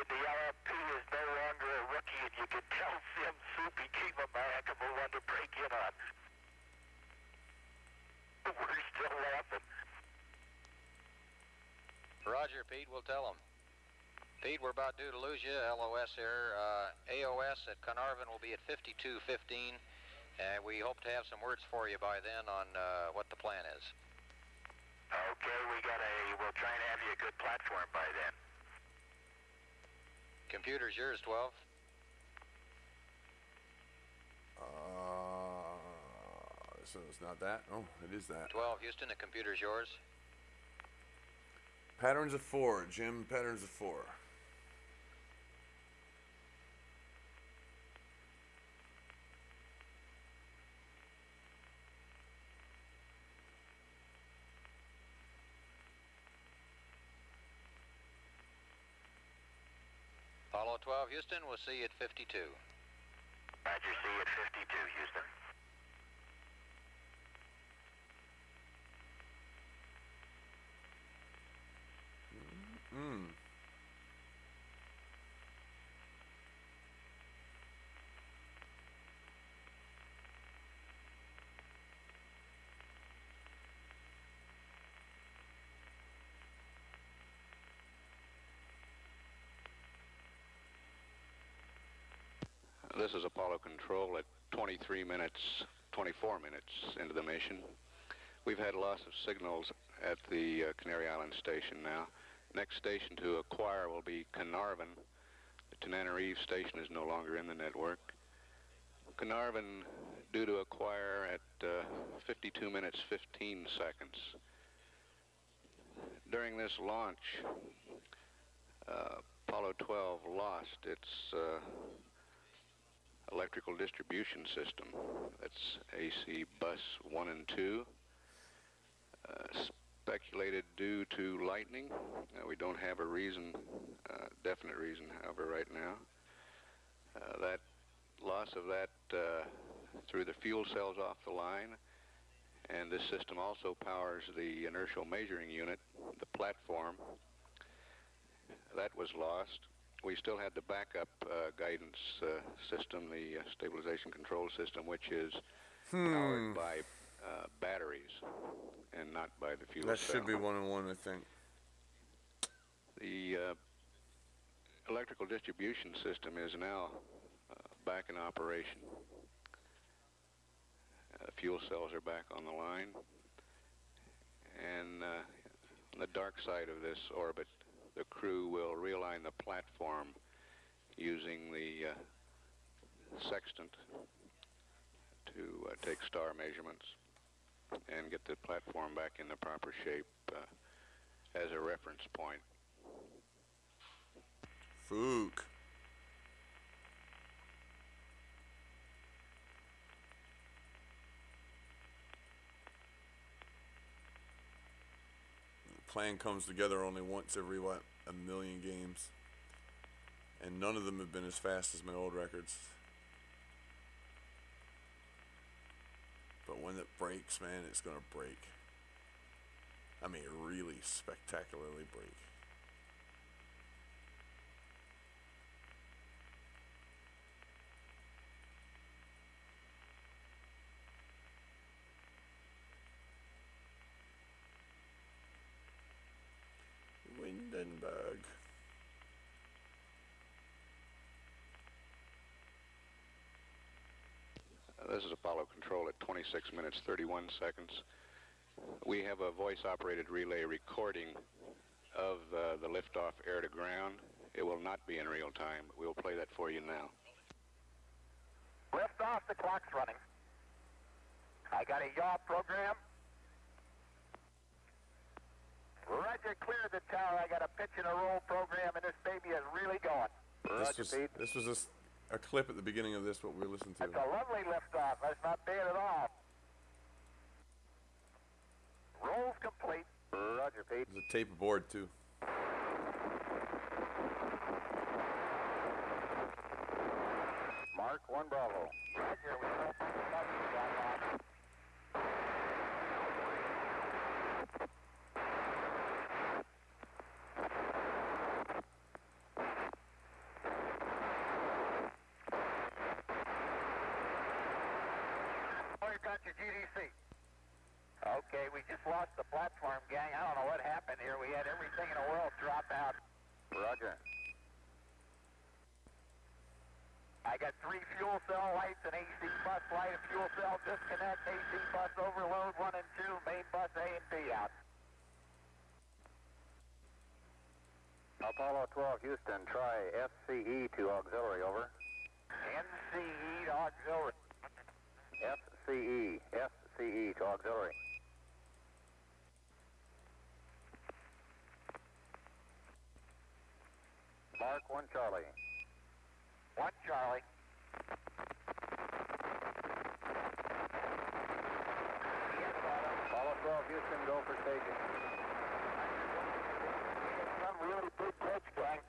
[SPEAKER 3] The LFP is no longer a rookie, and you can tell Sim Soupy keep him a heck of a one to break in on. We're still laughing.
[SPEAKER 5] Roger, Pete. We'll tell him. Pete, we're about due to lose you. LOS here. AOS at Carnarvon will be at 52:15, and we hope to have some words for you by then on what the plan is.
[SPEAKER 3] Okay, we'll try and have you a good platform by then.
[SPEAKER 5] Computer's yours, 12.
[SPEAKER 1] So it's not that? Oh, it is that.
[SPEAKER 5] 12, Houston, the computer's yours.
[SPEAKER 1] Patterns of 4, Jim, patterns of 4.
[SPEAKER 5] Apollo 12, Houston, we'll see you at 52.
[SPEAKER 3] Roger, see you at 52, Houston.
[SPEAKER 4] This is Apollo Control at 24 minutes into the mission. We've had loss of signals at the Canary Island station now. Next station to acquire will be Carnarvon. The Tananarive station is no longer in the network. Carnarvon due to acquire at 52 minutes 15 seconds. During this launch, Apollo 12 lost its electrical distribution system. That's AC bus 1 and 2. Speculated due to lightning. We don't have a reason, definite reason, however, right now. That loss of that threw the fuel cells off the line, and this system also powers the inertial measuring unit, the platform. That was lost. We still had the backup guidance system, the stabilization control system, which is powered by batteries and not by the fuel cell.
[SPEAKER 1] That should be 1 and 1, I think.
[SPEAKER 4] The electrical distribution system is now back in operation. Fuel cells are back on the line. And on the dark side of this orbit, the crew will realign the platform using the sextant to take star measurements and get the platform back in the proper shape as a reference point.
[SPEAKER 1] Fook. The plan comes together only once every, what, a million games. And none of them have been as fast as my old records. But when it breaks, man, it's going to break. I mean, really spectacularly break. Windenburg.
[SPEAKER 4] This is Apollo Control at 26 minutes 31 seconds. We have a voice-operated relay recording of the liftoff air to ground. It will not be in real time, but we'll play that for you now.
[SPEAKER 3] Lift off, the clock's running. I got a yaw program. Roger, clear the tower. I got a pitch and a roll program, and this baby is really going. Roger, Pete.
[SPEAKER 1] This was a clip at the beginning of this, what we listened to.
[SPEAKER 3] That's a lovely liftoff. That's not bad at all. Roll's complete. Roger, Pete.
[SPEAKER 1] There's a tape aboard, too.
[SPEAKER 3] Mark 1 Bravo. Roger, we hope the button's got off. Got your GDC. Okay, we just lost the platform, gang. I don't know what happened here. We had everything in the world drop out. Roger. I got 3 fuel cell lights, an AC bus light, a fuel cell disconnect, AC bus overload, 1 and 2, main bus A and B out. Apollo 12 Houston, try FCE to auxiliary, over. NCE to auxiliary. FCE to auxiliary. Mark 1 Charlie. 1 Charlie. Apollo 12 Houston, go for staging. Some really big pitch, gang.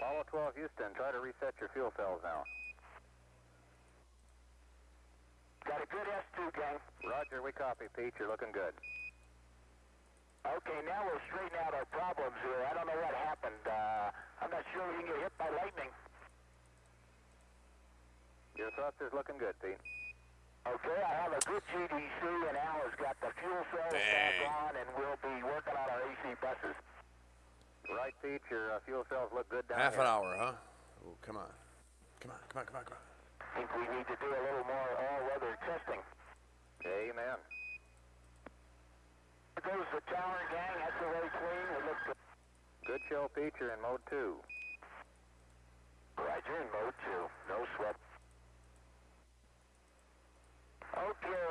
[SPEAKER 3] Apollo 12 Houston, try to reset your fuel cells now. Got a good S2, gang. Roger, we copy, Pete. You're looking good. Okay, now we'll straighten out our problems here. I don't know what happened. I'm not sure we can get hit by lightning. Your thruster's looking good, Pete. Okay, I have a good GDC, and Al has got the fuel cells back on, and we'll be working on our AC buses. Right, Pete, your fuel cells look good down
[SPEAKER 1] Half
[SPEAKER 3] here.
[SPEAKER 1] an hour, huh? Oh, come on. Come on, come on, come on, come on.
[SPEAKER 3] I think we need to do a little more all-weather testing. Amen. There goes the tower, gang. That's away clean. It looks good. Good show, Pete. You're in mode 2. Roger, in mode 2. No sweat. Okay,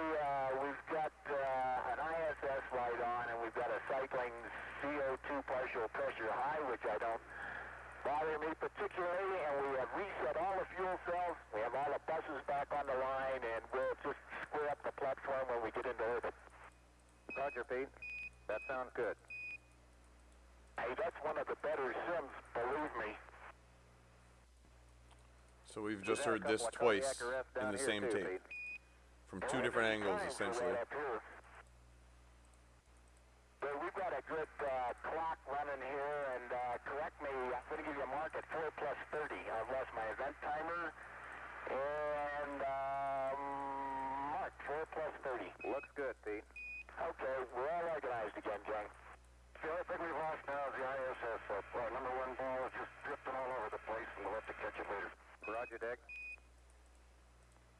[SPEAKER 3] we've got an ISS light on, and we've got a cycling CO2 partial pressure high, which I don't bother me particularly, and we have reset all the fuel cells. We have all the buses back on the line, and we'll just square up the platform when we get into orbit. Roger, Pete. That sounds good. Hey, that's one of the better sims, believe me.
[SPEAKER 1] So we've just heard this twice in the same tape.
[SPEAKER 3] Pete.
[SPEAKER 1] From 2 different angles, essentially.
[SPEAKER 3] Well, we've got a good clock running here, and correct me, I'm going to give you a mark at 4 plus 30. I've lost my event timer, and mark 4 plus 30. Looks good, Pete. Okay, we're all organized again, gang. The only thing we've lost now is the ISS. Number 1 ball is just drifting all over the place, and we'll have to catch it later. Roger, Dick.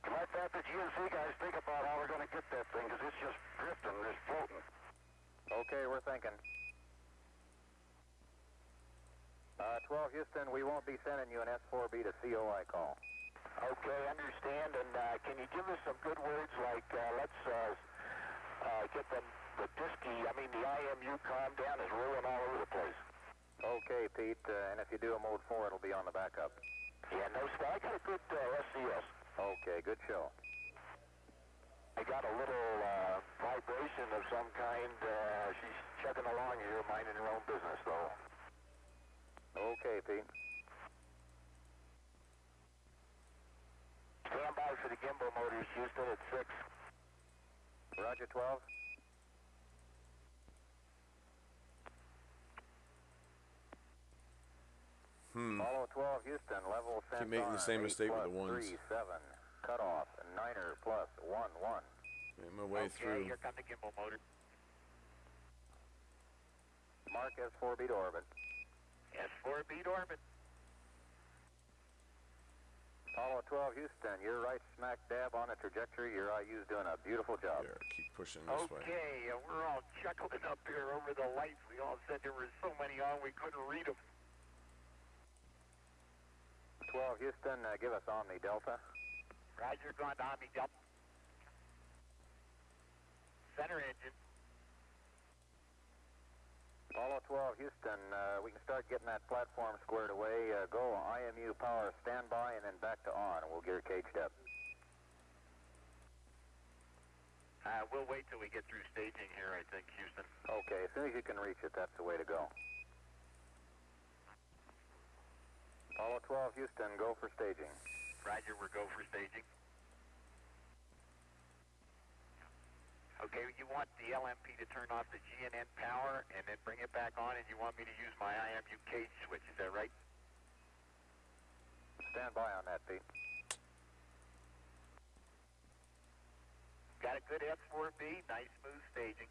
[SPEAKER 3] You might have the GNC guys think about how we're going to get that thing, because it's just drifting, it's floating. Okay, we're thinking. 12 Houston, we won't be sending you an S4B to COI call. Okay, understand, and can you give us some good words like, let's get the IMU calm down, is rolling all over the place. Okay, Pete, and if you do a mode 4, it'll be on the backup. Yeah, no sweat. I got a good SCS. Okay, good show. I got a little vibration of some kind. She's chugging along here, minding her own business, though. Okay, Pete. for the gimbal motors, Houston, at 6.
[SPEAKER 2] Roger, 12. Apollo 12, Houston, level sensor.
[SPEAKER 1] Keep making the same mistake with the ones.
[SPEAKER 2] 3, 7, cutoff, 9er plus 1, 1.
[SPEAKER 1] Made my way through.
[SPEAKER 3] Here comes the gimbal motor.
[SPEAKER 2] Mark S4B to orbit.
[SPEAKER 3] S4B to orbit.
[SPEAKER 2] Apollo 12, Houston, you're right smack dab on the trajectory. Your IU's doing a beautiful job.
[SPEAKER 1] There, keep pushing this way.
[SPEAKER 3] Okay, we're all chuckling up here over the lights. We all said there were so many on we couldn't read them.
[SPEAKER 2] 12, Houston, give us Omni Delta.
[SPEAKER 3] Roger, going to Omni Delta. Center engine.
[SPEAKER 2] Apollo 12, Houston, we can start getting that platform squared away. Go IMU power standby and then back to on. We'll gear caged up.
[SPEAKER 3] We'll wait till we get through staging here, I think, Houston.
[SPEAKER 2] Okay, as soon as you can reach it, that's the way to go. Apollo 12, Houston, go for staging.
[SPEAKER 3] Roger, we're go for staging. Okay, you want the LMP to turn off the GNN power and then bring it back on, and you want me to use my IMU cage switch, is that right?
[SPEAKER 2] Stand by on that, Pete.
[SPEAKER 3] Got a good S4B, nice smooth staging.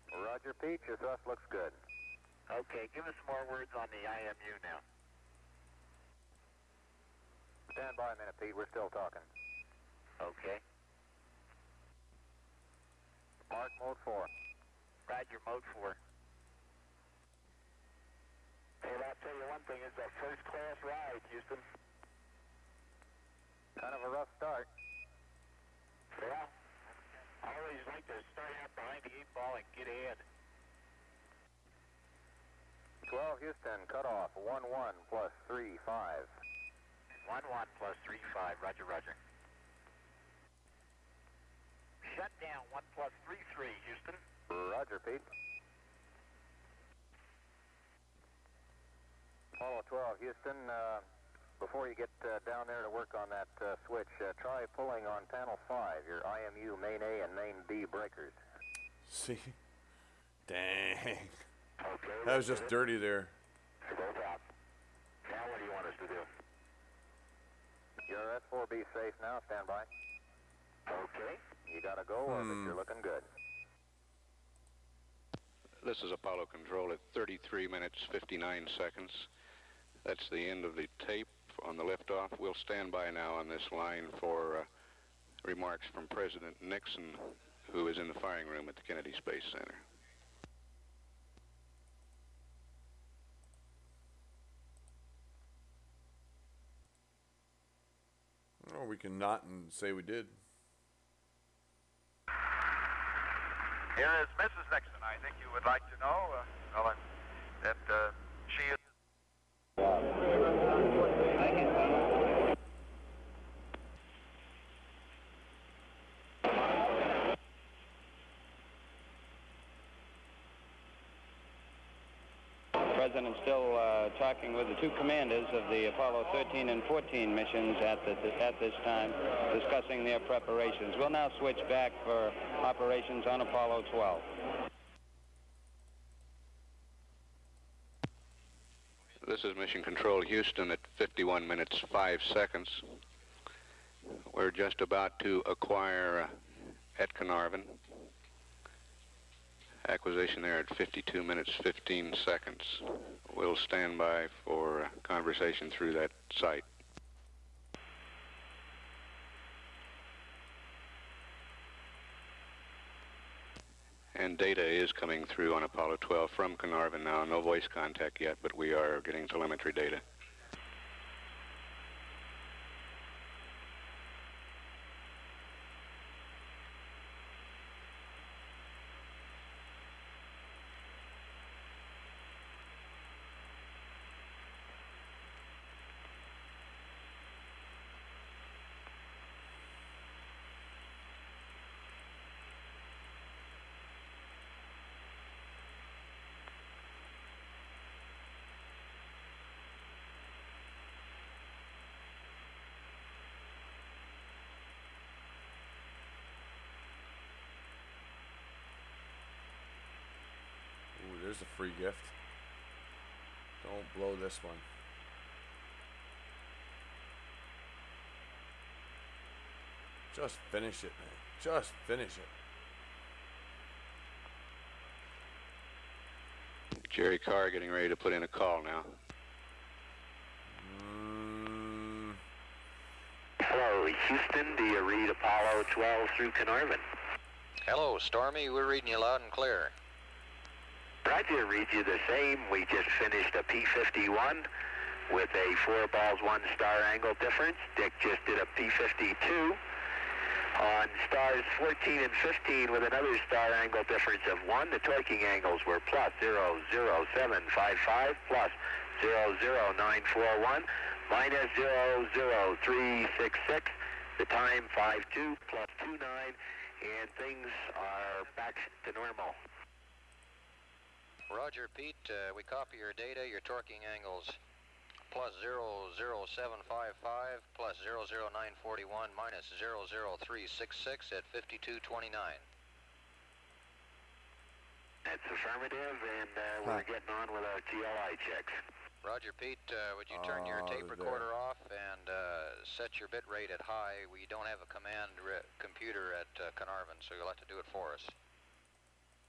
[SPEAKER 2] Roger, Pete, your thrust looks good.
[SPEAKER 3] Okay, give us some more words on the IMU now.
[SPEAKER 2] Stand by a minute, Pete, we're still talking.
[SPEAKER 3] Okay.
[SPEAKER 2] Mark mode 4.
[SPEAKER 3] Roger, mode 4. Hey, I'll tell you one thing, it's a first-class ride, Houston.
[SPEAKER 2] Kind of a rough start.
[SPEAKER 3] Yeah. I always like to start out behind the 8 ball and get ahead.
[SPEAKER 2] 12, Houston, cutoff, 1-1 plus 3, 5.
[SPEAKER 3] 1-1 plus 3, 5. Roger, roger. Shut down 1 plus 3, 3, Houston.
[SPEAKER 2] Roger, Pete. Apollo 12, Houston, before you get down there to work on that switch, try pulling on panel 5, your IMU main A and main B breakers.
[SPEAKER 1] See? Dang.
[SPEAKER 3] Okay.
[SPEAKER 1] That was just dirty there.
[SPEAKER 3] Go top. Now what do you want us to do?
[SPEAKER 2] Your S4B safe now, stand by.
[SPEAKER 3] Okay.
[SPEAKER 2] You gotta go, orbit, you're looking good.
[SPEAKER 4] This is Apollo Control at 33 minutes, 59 seconds. That's the end of the tape on the liftoff. We'll stand by now on this line for remarks from President Nixon, who is in the firing room at the Kennedy Space Center.
[SPEAKER 1] Or we can not and say we did.
[SPEAKER 6] Here is Mrs. Nixon. I think you would like to know, Ellen, that she is...
[SPEAKER 2] President still talking with the two commanders of the Apollo 13 and 14 missions at this time, discussing their preparations. We'll now switch back for operations on Apollo 12.
[SPEAKER 4] This is Mission Control Houston at 51 minutes, 5 seconds. We're just about to acquire at Carnarvon. Acquisition there at 52 minutes, 15 seconds. We'll stand by for conversation through that site. And data is coming through on Apollo 12 from Carnarvon now. No voice contact yet, but we are getting telemetry data.
[SPEAKER 1] free gift. Don't blow this one. Just finish it, man. Just finish it.
[SPEAKER 4] Jerry Carr getting ready to put in a call now.
[SPEAKER 7] Hello, Houston. Do you read Apollo 12 through Carnarvon?
[SPEAKER 5] Hello, Stormy. We're reading you loud and clear.
[SPEAKER 7] Roger, read you the same. We just finished a P51 with a 4 balls, 1 star angle difference. Dick just did a P52 on stars 14 and 15 with another star angle difference of 1. The torquing angles were plus 00755, plus 00941, minus 00366. The time 52 plus 29, and things are back to normal.
[SPEAKER 5] Roger, Pete. We copy your data. Your torquing angles plus 00755, plus 00941, minus 00366 at 5229.
[SPEAKER 7] That's affirmative, and we're getting on with our TLI checks.
[SPEAKER 5] Roger, Pete. Would you turn your tape recorder off and set your bit rate at high? We don't have a command computer at Carnarvon, so you'll have to do it for us.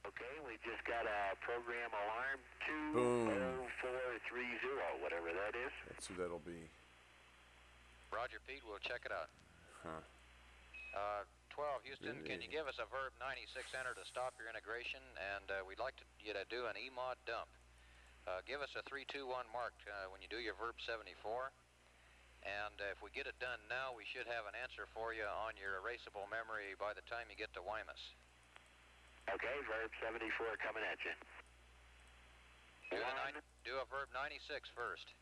[SPEAKER 7] Okay, we just got a program alarm 20430, whatever that is.
[SPEAKER 1] That's who that'll be.
[SPEAKER 5] Roger, Pete. We'll check it out.
[SPEAKER 1] Huh.
[SPEAKER 5] 12, Houston, can you give us a verb 96 enter to stop your integration? And we'd like you to do an EMOD dump. Give us a 321 mark when you do your verb 74. And if we get it done now, we should have an answer for you on your erasable memory by the time you get to Wymus.
[SPEAKER 7] Okay, verb 74 coming at you.
[SPEAKER 5] Do a verb 96 first.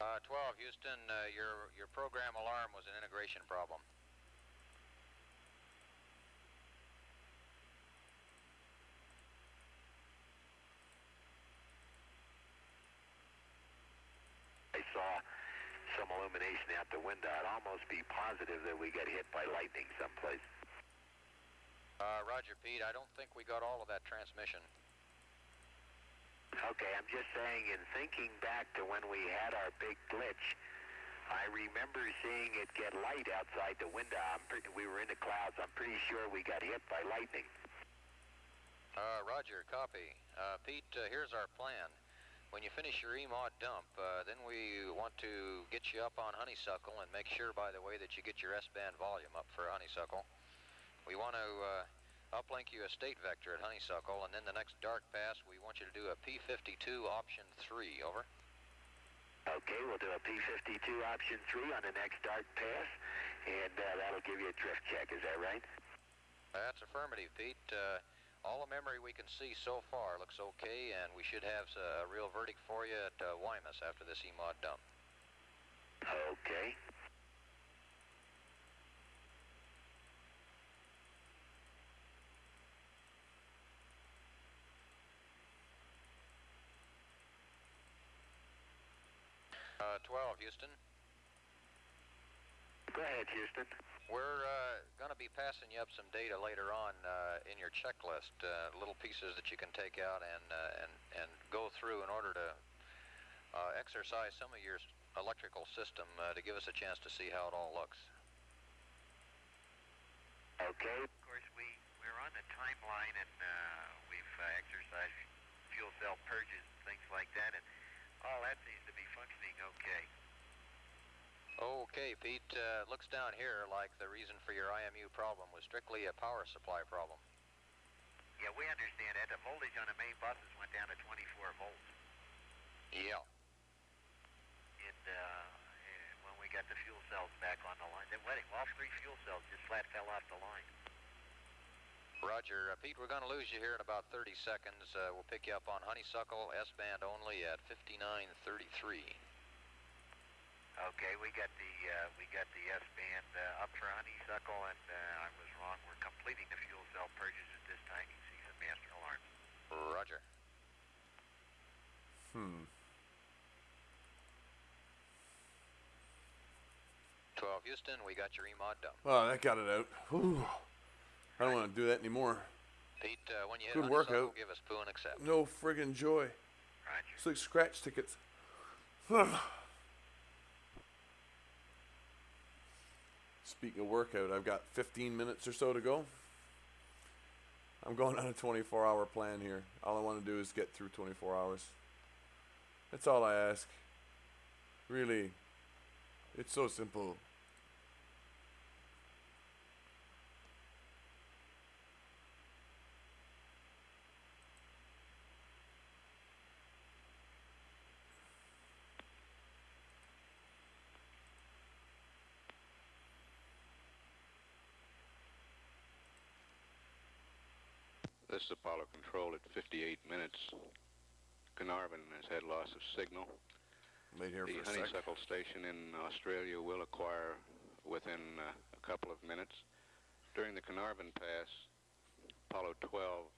[SPEAKER 5] Uh, 12, Houston, your program alarm was an integration problem.
[SPEAKER 7] I saw some illumination out the window. I'd almost be positive that we got hit by lightning someplace.
[SPEAKER 5] Roger, Pete. I don't think we got all of that transmission.
[SPEAKER 7] Okay, I'm just saying, in thinking back to when we had our big glitch, I remember seeing it get light outside the window. We were in the clouds. I'm pretty sure we got hit by lightning.
[SPEAKER 5] Roger, copy. Pete, here's our plan. When you finish your EMOD dump, then we want to get you up on Honeysuckle and make sure, by the way, that you get your S-band volume up for Honeysuckle. We want to uplink you a state vector at Honeysuckle, and then the next dark pass, we want you to do a P52 option 3, over.
[SPEAKER 7] Okay, we'll do a P52 option 3 on the next dark pass, and that'll give you a drift check, is that right?
[SPEAKER 5] That's affirmative, Pete. All the memory we can see so far looks okay, and we should have a real verdict for you at Wymus after this EMOD dump.
[SPEAKER 7] Okay.
[SPEAKER 5] Uh, 12, Houston.
[SPEAKER 7] Go ahead, Houston.
[SPEAKER 5] We're going to be passing you up some data later on in your checklist, little pieces that you can take out and go through in order to exercise some of your electrical system to give us a chance to see how it all looks.
[SPEAKER 7] Okay. Of course, we're on the timeline, and we've exercised fuel cell purges and things like that, and all that seems to be functioning okay.
[SPEAKER 5] Okay, Pete, looks down here like the reason for your IMU problem was strictly a power supply problem.
[SPEAKER 7] Yeah, we understand that. The voltage on the main buses went down to 24 volts.
[SPEAKER 5] Yeah.
[SPEAKER 7] And when we got the fuel cells back on the line, all 3 fuel cells just flat fell off the line.
[SPEAKER 5] Roger. Pete, we're going to lose you here in about 30 seconds. We'll pick you up on Honeysuckle, S-band only at 5933.
[SPEAKER 3] Okay, we got the S-band up for honeysuckle, and I was wrong. We're completing the fuel cell purges at this time. You see the master alarms.
[SPEAKER 5] Roger. 12 Houston, we got your E-mod done.
[SPEAKER 1] Oh, that got it out. Whew. I don't want to do that anymore.
[SPEAKER 5] Pete, when you hit
[SPEAKER 1] Good
[SPEAKER 5] honeysuckle,
[SPEAKER 1] workout.
[SPEAKER 5] give us poo and accept.
[SPEAKER 1] No friggin' joy.
[SPEAKER 3] Roger.
[SPEAKER 1] It's like scratch tickets. Speaking of workout, I've got 15 minutes or so to go. I'm going on a 24-hour plan here. All I want to do is get through 24 hours. That's all I ask. Really. It's so simple.
[SPEAKER 4] This is Apollo Control at 58 minutes. Carnarvon has had loss of signal.
[SPEAKER 1] Wait here
[SPEAKER 4] The
[SPEAKER 1] for a sec.
[SPEAKER 4] honeysuckle station in Australia will acquire within a couple of minutes. During the Carnarvon pass, Apollo 12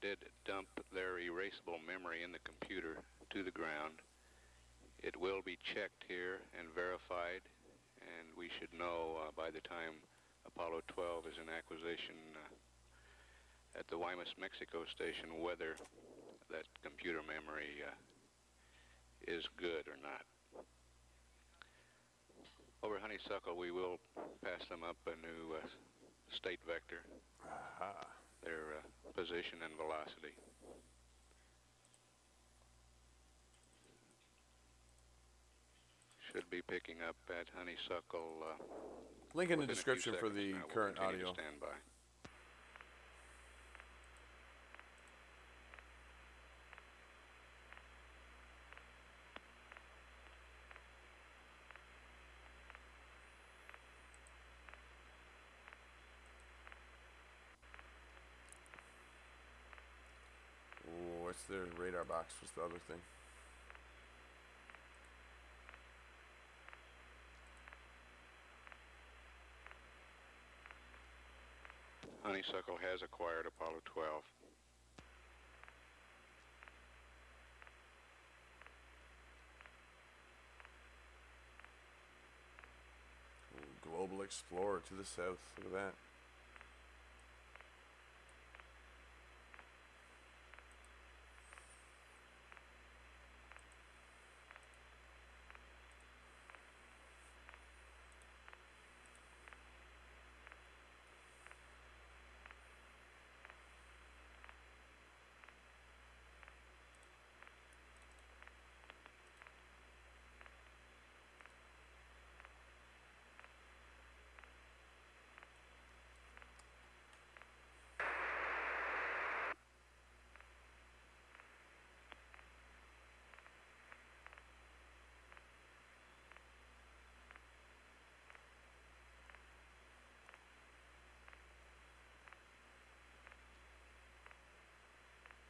[SPEAKER 4] did dump their erasable memory in the computer to the ground. It will be checked here and verified, and we should know by the time Apollo 12 is in acquisition at the Guaymas, Mexico station, whether that computer memory is good or not. Over honeysuckle, we will pass them up a new state vector, their position and velocity. Should be picking up at honeysuckle.
[SPEAKER 1] Link in the
[SPEAKER 4] within a few
[SPEAKER 1] description for
[SPEAKER 4] seconds
[SPEAKER 1] the
[SPEAKER 4] now. We'll
[SPEAKER 1] current
[SPEAKER 4] continue
[SPEAKER 1] audio.
[SPEAKER 4] to stand by.
[SPEAKER 1] Oh, what's the radar box? What's the other thing?
[SPEAKER 4] Honeysuckle has acquired Apollo 12.
[SPEAKER 1] Global Explorer to the south. Look at that.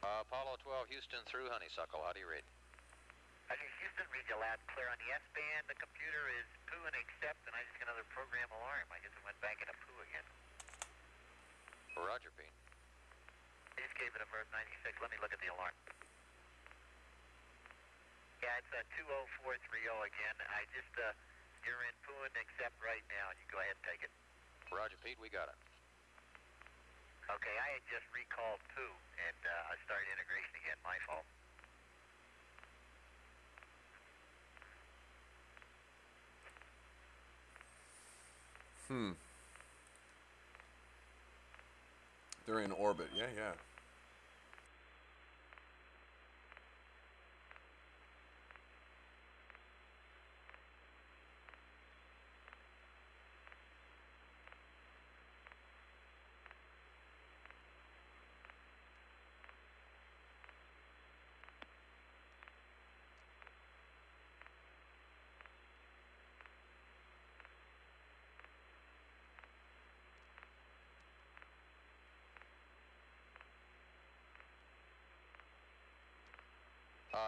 [SPEAKER 5] Apollo 12 Houston through honeysuckle. How do you read?
[SPEAKER 3] I think Houston reads you loud and clear on the S-band. The computer is poo and accept, and I just got another program alarm. I guess it went back into poo again.
[SPEAKER 5] Roger, Pete.
[SPEAKER 3] I just gave it a verb 96. Let me look at the alarm. Yeah, it's 20430 again. I just, you're in poo and accept right now. You go ahead and take it.
[SPEAKER 5] Roger, Pete. We got it.
[SPEAKER 3] Okay, I had just recalled poo, and I started integration again. My fault.
[SPEAKER 1] They're in orbit. Yeah, yeah.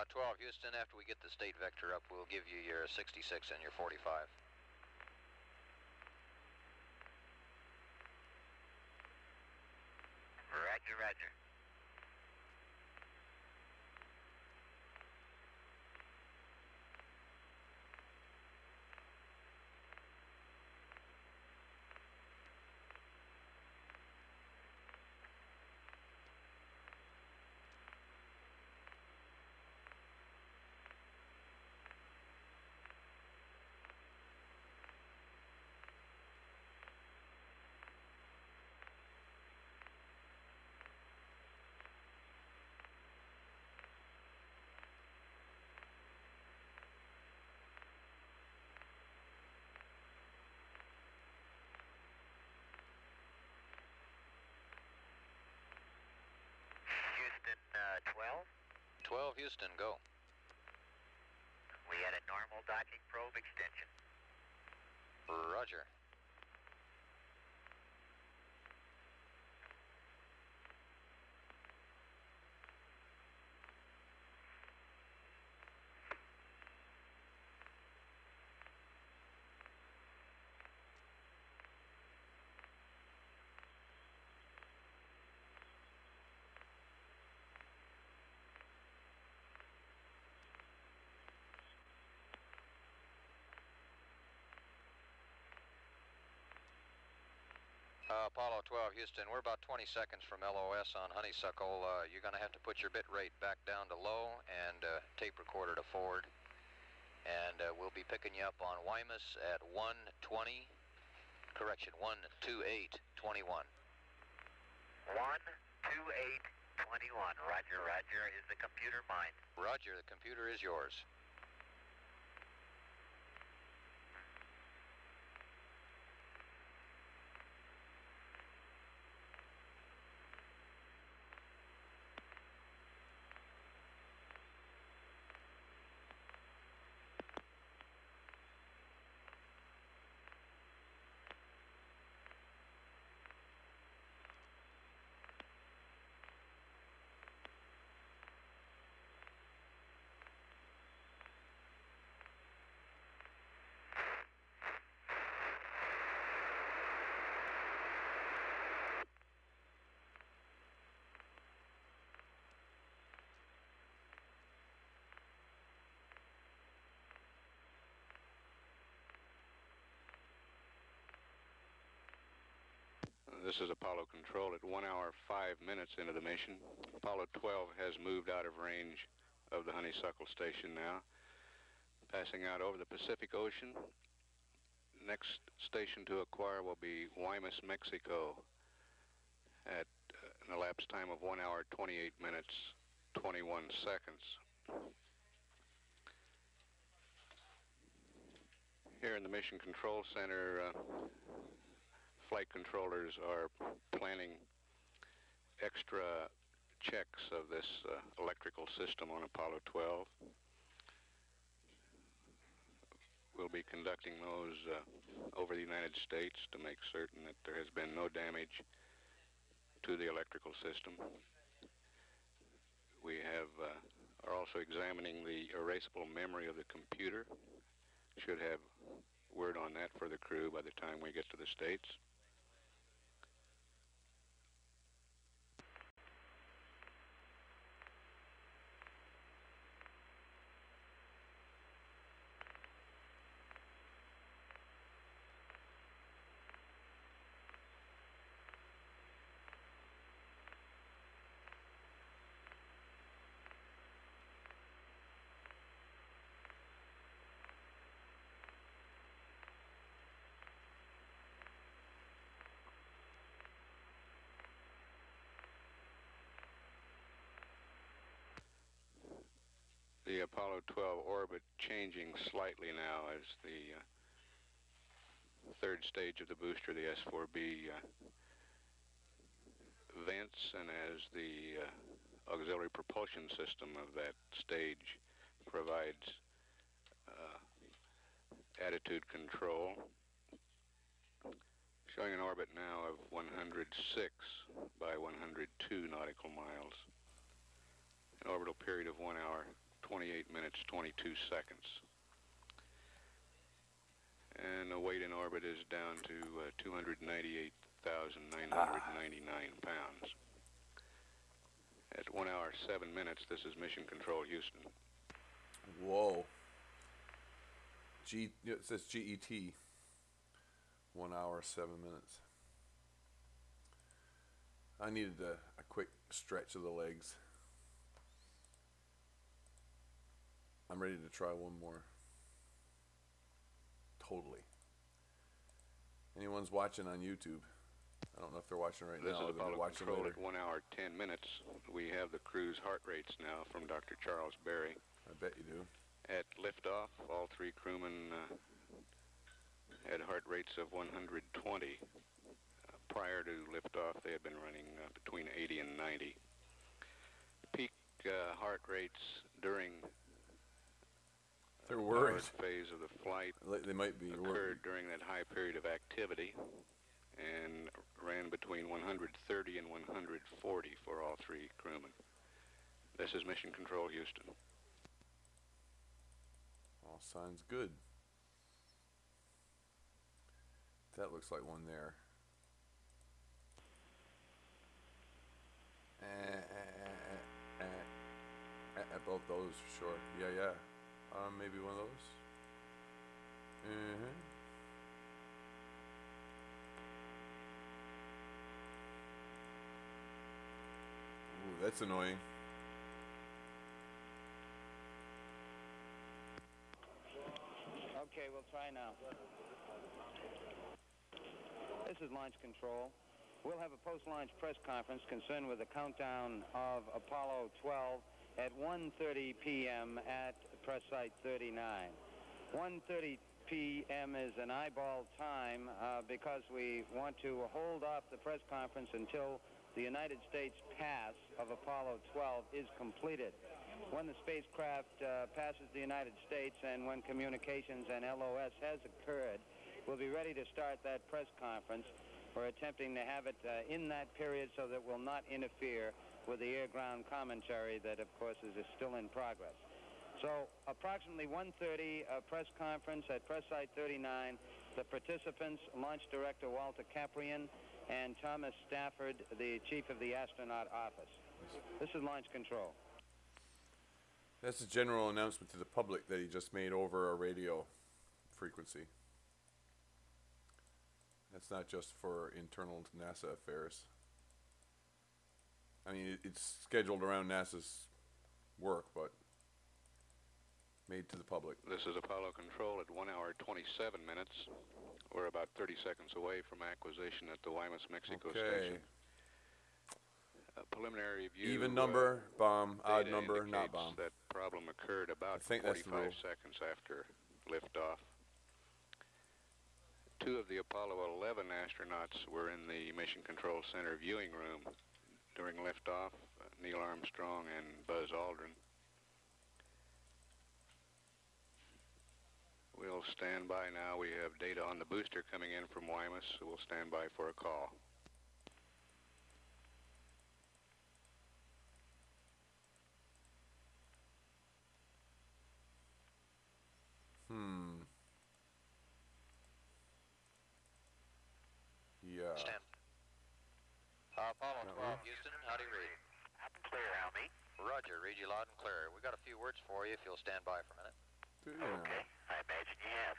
[SPEAKER 5] 12 Houston, after we get the state vector up, we'll give you your 66 and your 45.
[SPEAKER 7] Roger, roger. Houston, 12.
[SPEAKER 5] 12 Houston, go.
[SPEAKER 7] We had a normal docking probe extension.
[SPEAKER 5] Roger. Apollo 12 Houston, we're about 20 seconds from LOS on Honeysuckle. You're going to have to put your bit rate back down to low and tape recorder to forward. And we'll be picking you up on Wymus at 1:20. Correction, 1:28:21.
[SPEAKER 7] 1:28:21. Roger, roger. Is the computer mine?
[SPEAKER 5] Roger, the computer is yours.
[SPEAKER 4] This is Apollo Control at 1 hour 5 minutes into the mission. Apollo 12 has moved out of range of the Honeysuckle station now, passing out over the Pacific Ocean. Next station to acquire will be Wymus, Mexico, at an elapsed time of 1 hour 28 minutes 21 seconds. Here in the Mission Control Center, flight controllers are planning extra checks of this electrical system on Apollo 12. We'll be conducting those over the United States to make certain that there has been no damage to the electrical system. We are also examining the erasable memory of the computer. Should have word on that for the crew by the time we get to the States. The Apollo 12 orbit changing slightly now as the third stage of the booster, the S4B, vents, and as the auxiliary propulsion system of that stage provides attitude control. Showing an orbit now of 106 by 102 nautical miles. An orbital period of 1 hour 28 minutes, 22 seconds. And the weight in orbit is down to 298,999 pounds. At 1 hour, 7 minutes, this is Mission Control, Houston.
[SPEAKER 1] Whoa. It says GET. 1 hour, 7 minutes. I needed a quick stretch of the legs. I'm ready to try one more. Totally. Anyone's watching on YouTube? I don't know if they're watching right
[SPEAKER 4] this
[SPEAKER 1] now.
[SPEAKER 4] This is Apollo Control
[SPEAKER 1] later.
[SPEAKER 4] At 1 hour, 10 minutes. We have the crew's heart rates now from Dr. Charles Berry.
[SPEAKER 1] I bet you do.
[SPEAKER 4] At liftoff, all three crewmen had heart rates of 120. Prior to liftoff, they had been running between 80 and 90. Peak heart rates during
[SPEAKER 1] they're worried.
[SPEAKER 4] Phase of the flight
[SPEAKER 1] they might be
[SPEAKER 4] occurred
[SPEAKER 1] worried.
[SPEAKER 4] During that high period of activity and ran between 130 and 140 for all three crewmen. This is Mission Control, Houston.
[SPEAKER 1] All signs good. That looks like one there. Both those for sure. Yeah. Maybe one of those. Ooh, that's annoying.
[SPEAKER 2] Okay, we'll try now. This is Launch Control. We'll have a post-launch press conference concerned with the countdown of Apollo 12 at 1:30 p.m. at press site 39. 1:30 p.m. is an eyeball time because we want to hold off the press conference until the United States pass of Apollo 12 is completed. When the spacecraft passes the United States and when communications and LOS has occurred, we'll be ready to start that press conference. We're attempting to have it in that period so that it will not interfere with the air-ground commentary that, of course, is still in progress. So, approximately 1:30, press conference at press site 39. The participants, Launch Director Walter Caprian and Thomas Stafford, the Chief of the Astronaut Office. This is Launch Control.
[SPEAKER 1] That's a general announcement to the public that he just made over a radio frequency. That's not just for internal NASA affairs. I mean, it's scheduled around NASA's work, but made to the public.
[SPEAKER 4] This is Apollo Control at 1 hour, 27 minutes. We're about 30 seconds away from acquisition at the Guaymas, Mexico station. A preliminary view.
[SPEAKER 1] Even number, bomb, odd number, not bomb.
[SPEAKER 4] That problem occurred about 45 seconds after liftoff. Two of the Apollo 11 astronauts were in the Mission Control Center viewing room during liftoff, Neil Armstrong and Buzz Aldrin. We'll stand by now. We have data on the booster coming in from Guaymas, so we'll stand by for a call.
[SPEAKER 1] Yeah.
[SPEAKER 5] Stand. Apollo 12, Houston, how do you read?
[SPEAKER 3] I'm clear, Helmy.
[SPEAKER 5] Roger, read you loud and clear. We got a few words for you if you'll stand by for a minute.
[SPEAKER 3] Okay, I imagine you have.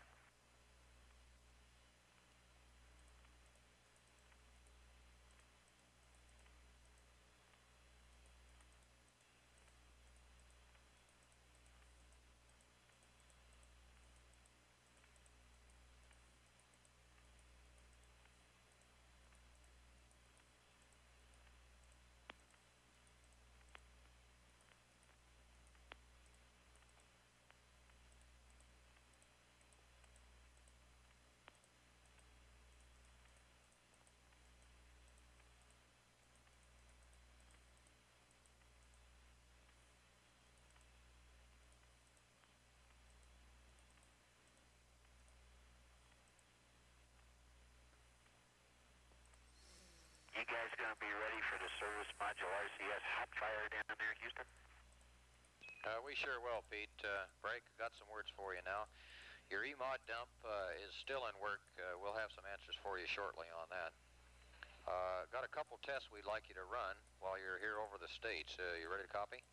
[SPEAKER 3] You guys going to be ready for the service module RCS hot fire down there, Houston?
[SPEAKER 5] We sure will, Pete. Break, got some words for you now. Your EMOD dump is still in work. We'll have some answers for you shortly on that. Got a couple tests we'd like you to run while you're here over the States. You ready to copy?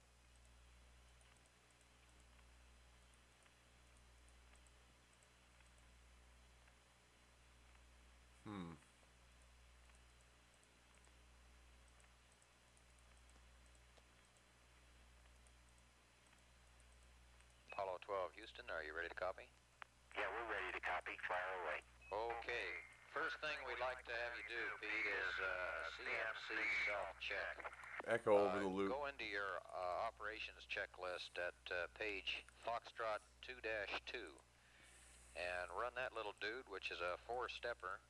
[SPEAKER 5] Apollo 12, Houston, are you ready to copy?
[SPEAKER 7] Yeah, we're ready to copy. Fire away.
[SPEAKER 5] Okay. First thing we'd like to have you do, Pete, is a CMC self-check.
[SPEAKER 1] Echo over the loop.
[SPEAKER 5] Go into your operations checklist at page Foxtrot 2-2 and run that little dude, which is a 4-stepper.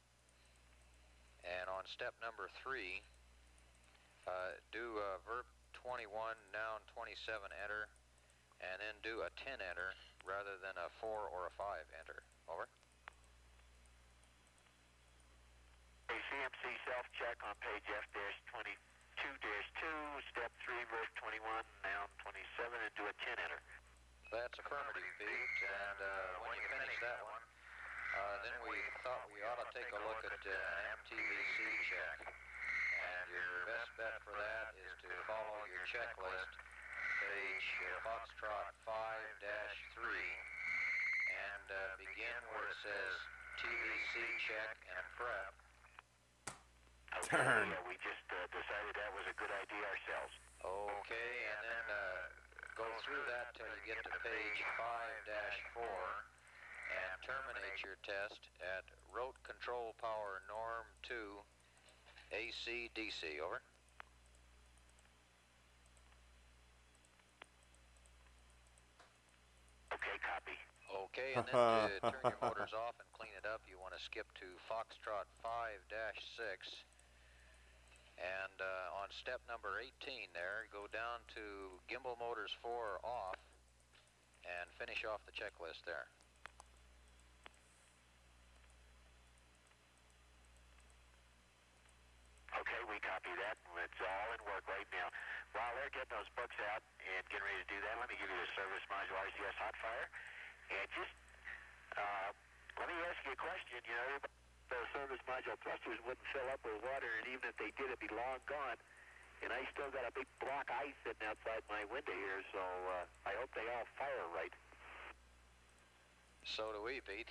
[SPEAKER 5] And on step number 3, do verb 21, noun 27, enter, and then do a 10 enter rather than a 4 or a 5 enter. Over.
[SPEAKER 7] A CMC self-check on page F-22-2, step 3, verse 21, noun 27, and do a 10 enter.
[SPEAKER 5] That's affirmative, Pete, and when you finish that one, then we thought we ought to take a look at an MTVC check. And your best bet for that is to follow your checklist, page Foxtrot 5-3, and begin where it says TVC check and prep.
[SPEAKER 7] Okay, yeah, we just decided that was a good idea ourselves.
[SPEAKER 5] Okay, and then go through that till you get to page 5-4 and terminate your test at rote control power norm 2 AC DC. Over.
[SPEAKER 7] Okay, copy.
[SPEAKER 5] Okay, and then to turn your motors off and clean it up, you want to skip to Foxtrot 5-6. And on step number 18 there, go down to gimbal motors 4 off and finish off the checklist there.
[SPEAKER 7] Okay, we copy that. It's all in work right now. While they're getting those books out and getting ready to do that, let me give you the service module RCS hot fire. And just let me ask you a question. You know, the service module thrusters wouldn't fill up with water, and even if they did, it'd be long gone. And I still got a big block of ice sitting outside my window here, so I hope they all fire right.
[SPEAKER 5] So do we, Pete.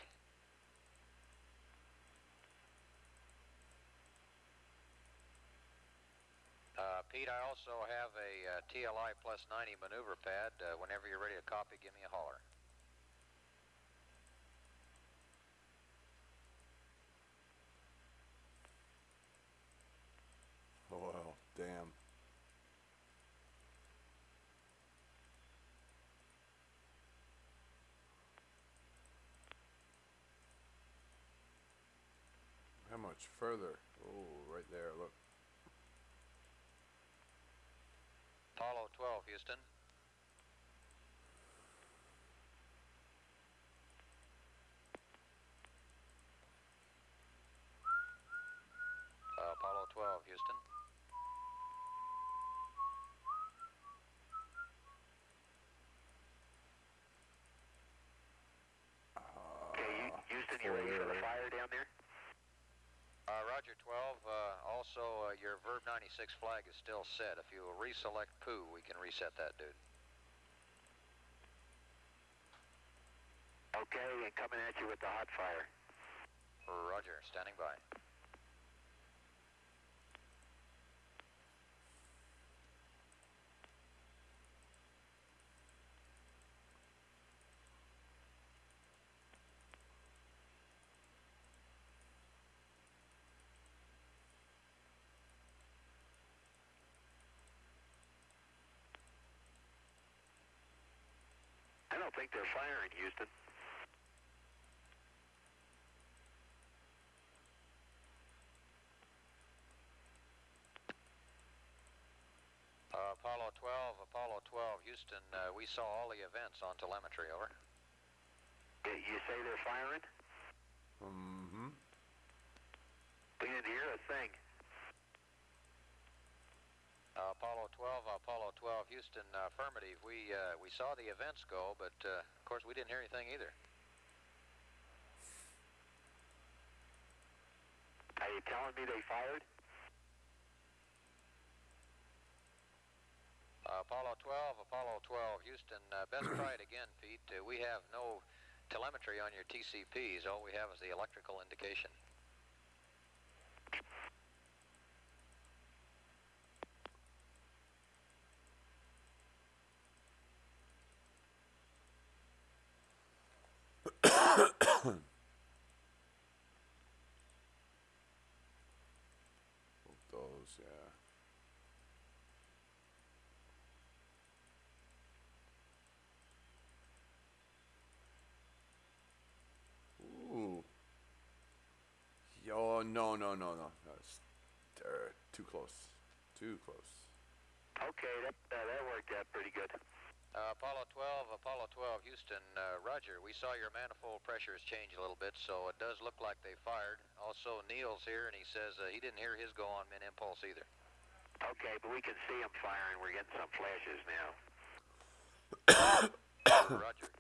[SPEAKER 5] Pete, I also have a TLI plus 90 maneuver pad. Whenever you're ready to copy, give me a holler.
[SPEAKER 1] Oh, well, damn. How much further? Oh, right there, look.
[SPEAKER 5] Apollo 12, Houston. Apollo 12, Houston.
[SPEAKER 7] Okay, Houston, you ready for the fire down there?
[SPEAKER 5] Roger 12. Also, your Verb 96 flag is still set. If you will reselect POO, we can reset that, dude.
[SPEAKER 7] Okay, and coming at you with the hot fire.
[SPEAKER 5] Roger, standing by.
[SPEAKER 7] I don't think they're firing, Houston.
[SPEAKER 5] Apollo 12, Houston, we saw all the events on telemetry, over.
[SPEAKER 7] You say they're firing?
[SPEAKER 1] Mm-hmm.
[SPEAKER 7] We didn't hear a thing.
[SPEAKER 5] Apollo Apollo 12, Houston, affirmative. We saw the events go, but of course we didn't hear anything either.
[SPEAKER 7] Are you telling me they fired?
[SPEAKER 5] Apollo 12, Houston, best try it again, Pete. We have no telemetry on your TCPs. All we have is the electrical indication.
[SPEAKER 1] Those, yeah. Ooh. Yo, no. That's too close. Too close.
[SPEAKER 7] Okay, that worked out pretty good.
[SPEAKER 5] Apollo 12, Houston, Roger. We saw your manifold pressures change a little bit, so it does look like they fired. Also, Neil's here, and he says he didn't hear his go on min-impulse either.
[SPEAKER 7] Okay, but we can see them firing. We're getting some flashes now.
[SPEAKER 5] Roger.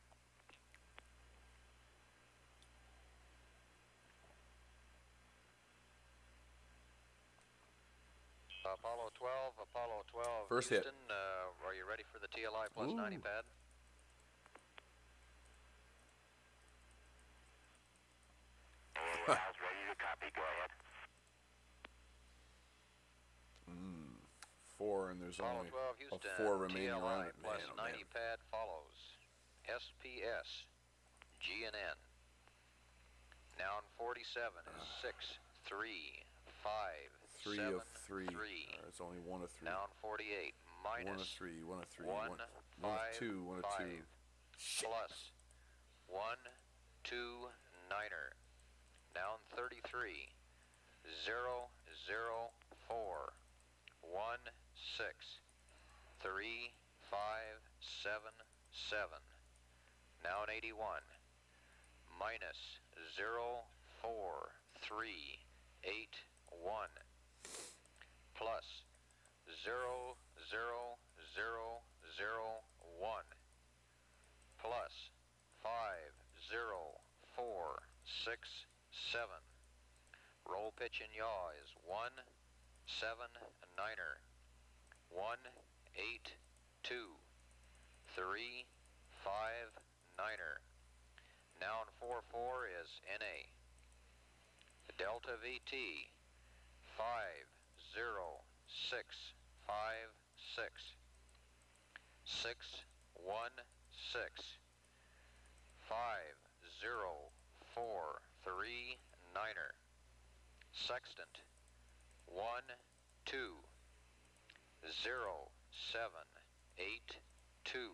[SPEAKER 5] Apollo 12,
[SPEAKER 1] First
[SPEAKER 5] Houston,
[SPEAKER 1] hit.
[SPEAKER 5] Are you ready for the TLI plus 90 pad?
[SPEAKER 7] I was ready to copy. Go ahead.
[SPEAKER 1] 4, and there's
[SPEAKER 5] Apollo
[SPEAKER 1] only
[SPEAKER 5] 12, Houston,
[SPEAKER 1] a 4 remaining
[SPEAKER 5] TLI
[SPEAKER 1] around it.
[SPEAKER 5] plus
[SPEAKER 1] Man,
[SPEAKER 5] 90 pad follows. SPS, GNN. Noun 47 is 6, 3, 5,
[SPEAKER 1] 3
[SPEAKER 5] 7,
[SPEAKER 1] of 3.
[SPEAKER 5] 3.
[SPEAKER 1] It's only 1 of 3.
[SPEAKER 5] Noun 48 minus
[SPEAKER 1] 1 of 3. 1 of 3.
[SPEAKER 5] 1,
[SPEAKER 1] 1 of 2. 1 of 2.
[SPEAKER 5] plus 1, 2, niner. Noun 33 0, 0, 4, 1, 6, 3, 5, 7, 7. Noun 81 minus 0, 4, 3, 8, 1 plus 0, 0, 0, 0, 1 plus 5, 0, 4, 6, 7. Roll, pitch, and yaw is 1, 7, niner. 1, 8, 2, 3, 5, niner. Noun 44 is NA. Delta VT 5, 0, 6, 5, 6. 6, 1, 6. 5, 0, 4, 3, niner. Sextant 1, 2, 0, 7, 8, 2.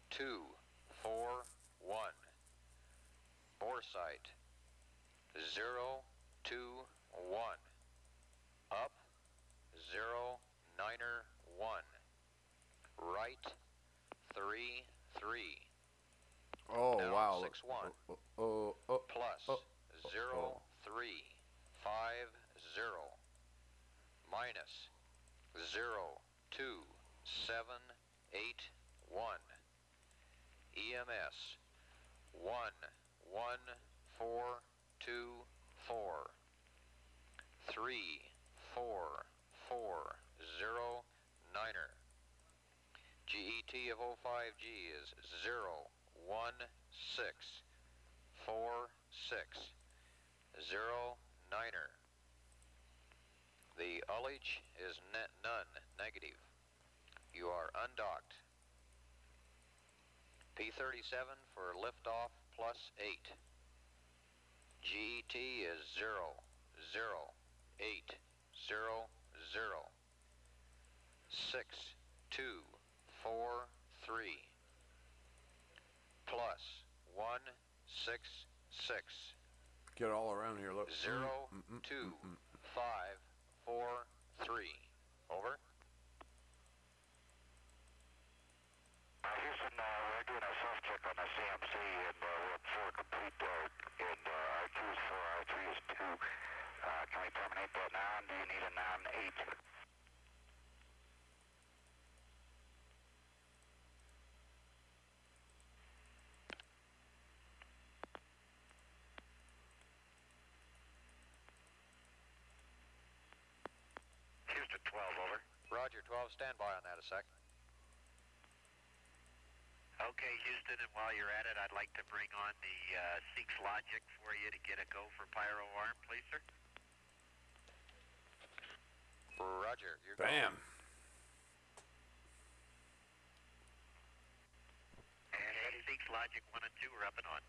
[SPEAKER 5] 2, 4, 1. Boresight 0, 2, 1. Up 0, niner 1. Right 3, 3.
[SPEAKER 1] Oh,
[SPEAKER 5] Down
[SPEAKER 1] wow.
[SPEAKER 5] 6, 1. Plus 0, 3, 5, 0. Minus 0, 2, 7, 8, 1. EMS 1, 1, 4, 2, 4. 3, 4, 4, 0, niner. GET of 05G is 0, 1, 6, 4, 6, 0, niner. The ullage is none, negative. You are undocked. P37 for liftoff plus 8. GET is 0, 0, 8, 0, 0. 6, 2, 4, 3. Plus 1, 6, 6.
[SPEAKER 1] Get all around here, look.
[SPEAKER 5] 0, 2, 5, 4, 3. Over.
[SPEAKER 7] Houston, we're doing a self-check on the CMC, and we're at 4 complete, and R2 is 4, R3 is 2. Can we terminate that noun? Do you need a noun 8?
[SPEAKER 5] Roger 12, stand by on that a sec.
[SPEAKER 7] Okay, Houston, and while you're at it, I'd like to bring on the Seeks Logic for you to get a go for pyro arm, please, sir.
[SPEAKER 5] Roger, you're
[SPEAKER 1] Bam.
[SPEAKER 7] And Seeks Logic 1 and 2 are up and on.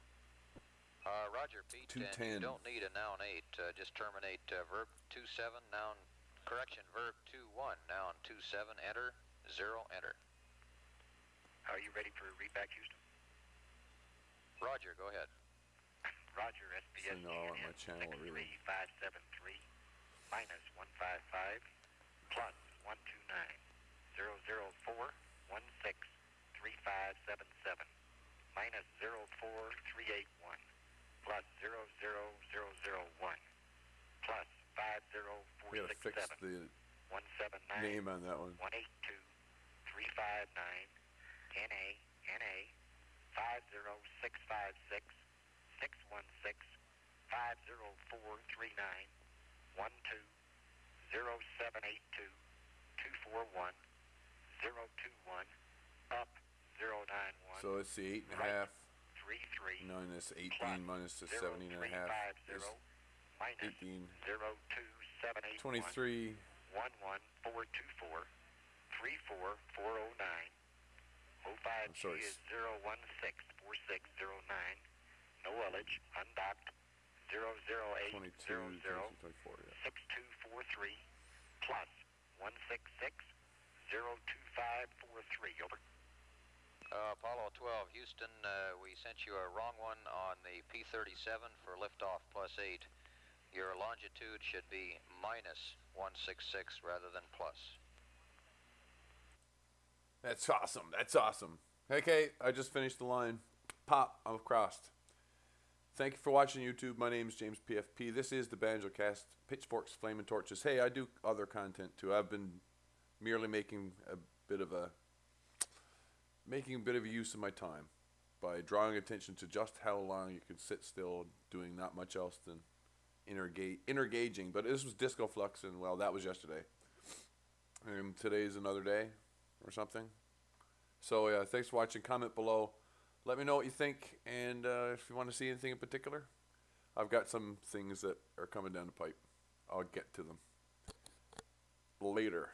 [SPEAKER 5] Roger, Pete,
[SPEAKER 1] 210.
[SPEAKER 5] and you don't need a noun 8. Just terminate verb 27, noun, correction, verb 21, noun 27, enter, 0, enter.
[SPEAKER 7] Are you ready for a readback, Houston?
[SPEAKER 5] Roger, go ahead.
[SPEAKER 7] Roger, SBS
[SPEAKER 1] So no, on my channel, really.
[SPEAKER 7] 63573 minus 155 plus 129 004 163577 minus 04381 plus 00001 plus
[SPEAKER 1] We gotta fix
[SPEAKER 7] 50467
[SPEAKER 1] the
[SPEAKER 7] 179
[SPEAKER 1] name on that one.
[SPEAKER 7] 182 359 NA NA 50656 616 50439 12 0782 241 021 up 091.
[SPEAKER 1] So it's the 8.5
[SPEAKER 7] 33
[SPEAKER 1] minus 18 minus the 17.5 is 18.
[SPEAKER 7] 02781
[SPEAKER 1] 23.
[SPEAKER 7] 11424 34409 05G
[SPEAKER 1] sorry.
[SPEAKER 7] is 0164609 no ullage undocked
[SPEAKER 1] 22,
[SPEAKER 7] 00800
[SPEAKER 1] 24, yeah.
[SPEAKER 7] 6243 plus 166 02543 over.
[SPEAKER 5] Apollo 12, Houston, we sent you a wrong one on the P37 for liftoff plus 8. Your longitude should be minus 166 rather than plus.
[SPEAKER 1] That's awesome. That's awesome. Okay, I just finished the line. Pop, I'm crossed. Thank you for watching YouTube. My name is James PFP. This is the Banjocast, Pitchforks, Flaming Torches. Hey, I do other content too. I've been merely making a bit of use of my time by drawing attention to just how long you can sit still doing not much else than inner gauging. But this was DISCOFLUX, and well, that was yesterday. And today's another day or something. So yeah, thanks for watching. Comment below. Let me know what you think, and if you want to see anything in particular, I've got some things that are coming down the pipe. I'll get to them later.